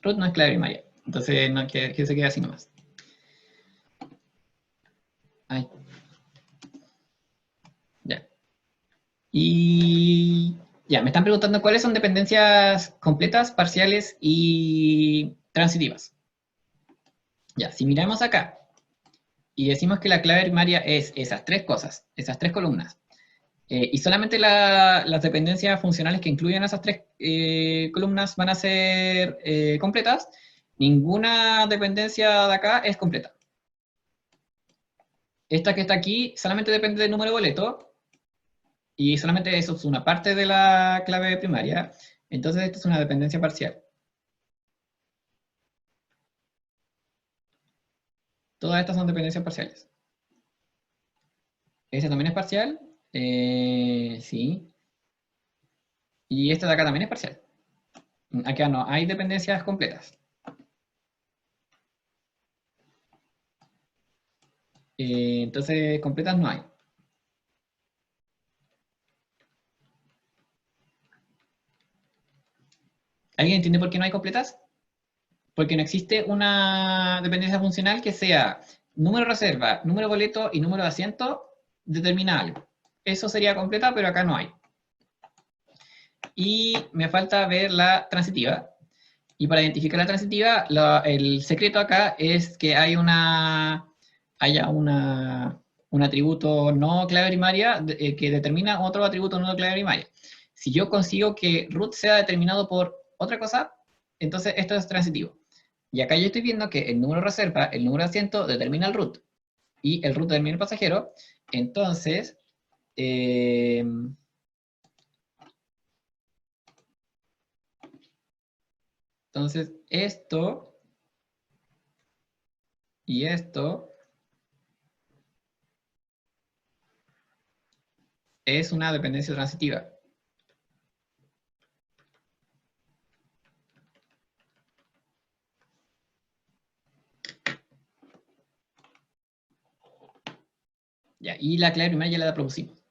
Root no es clave primaria. Entonces, no, que se quede así nomás. Ahí. Ya. Y ya, me están preguntando cuáles son dependencias completas, parciales y transitivas. Ya, si miramos acá y decimos que la clave primaria es esas tres cosas, esas tres columnas, y solamente las dependencias funcionales que incluyen esas tres columnas van a ser completas, ninguna dependencia de acá es completa. Esta que está aquí solamente depende del número de boleto, y solamente eso es una parte de la clave primaria, entonces esta es una dependencia parcial. Todas estas son dependencias parciales. ¿Esta también es parcial? Sí. Y esta de acá también es parcial. Acá no, hay dependencias completas. Entonces, completas no hay. ¿Alguien entiende por qué no hay completas? Porque no existe una dependencia funcional que sea número de reserva, número de boleto y número de asiento determina algo. Eso sería completa, pero acá no hay. Y me falta ver la transitiva. Y para identificar la transitiva, el secreto acá es que haya un atributo no clave primaria que determina otro atributo no clave primaria. Si yo consigo que root sea determinado por otra cosa, entonces esto es transitivo. Y acá yo estoy viendo que el número de reserva, el número de asiento determina el root. Y el root determina el pasajero. Entonces, esto y esto es una dependencia transitiva. Ya, y la clave primaria ya la producimos.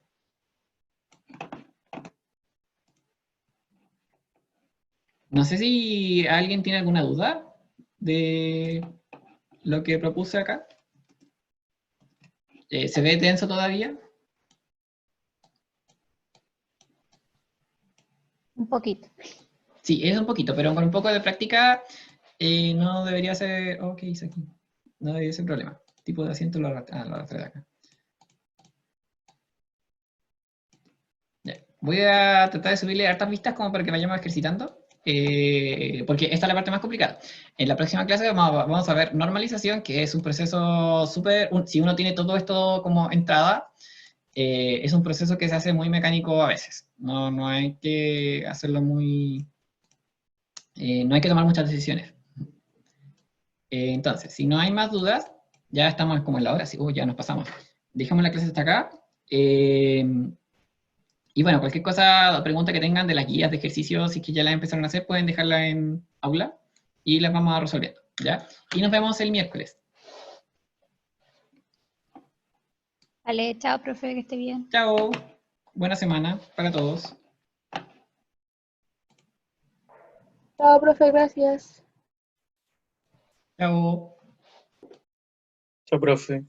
No sé si alguien tiene alguna duda de lo que propuse acá. ¿Se ve tenso todavía? Un poquito. Sí, es un poquito, pero con un poco de práctica no debería ser... Oh, ¿qué hice aquí? No debería ser problema. Tipo de asiento lo arrastré de acá. Ya. Voy a tratar de subirle hartas vistas como para que vayamos ejercitando, porque esta es la parte más complicada. En la próxima clase vamos a ver normalización, que es un proceso súper... Si uno tiene todo esto como entrada, es un proceso que se hace muy mecánico a veces. No hay que hacerlo muy... no hay que tomar muchas decisiones. Entonces, si no hay más dudas, ya estamos como en la hora, sí, ya nos pasamos. Dejamos la clase hasta acá. Y bueno, cualquier cosa, pregunta que tengan de las guías de ejercicios, si es que ya las empezaron a hacer, pueden dejarla en aula y las vamos a resolviendo, ¿ya? Y nos vemos el miércoles. Vale, chao, profe, que esté bien. Chao. Buena semana para todos. Chao, profe, gracias. Chao. Chao, profe.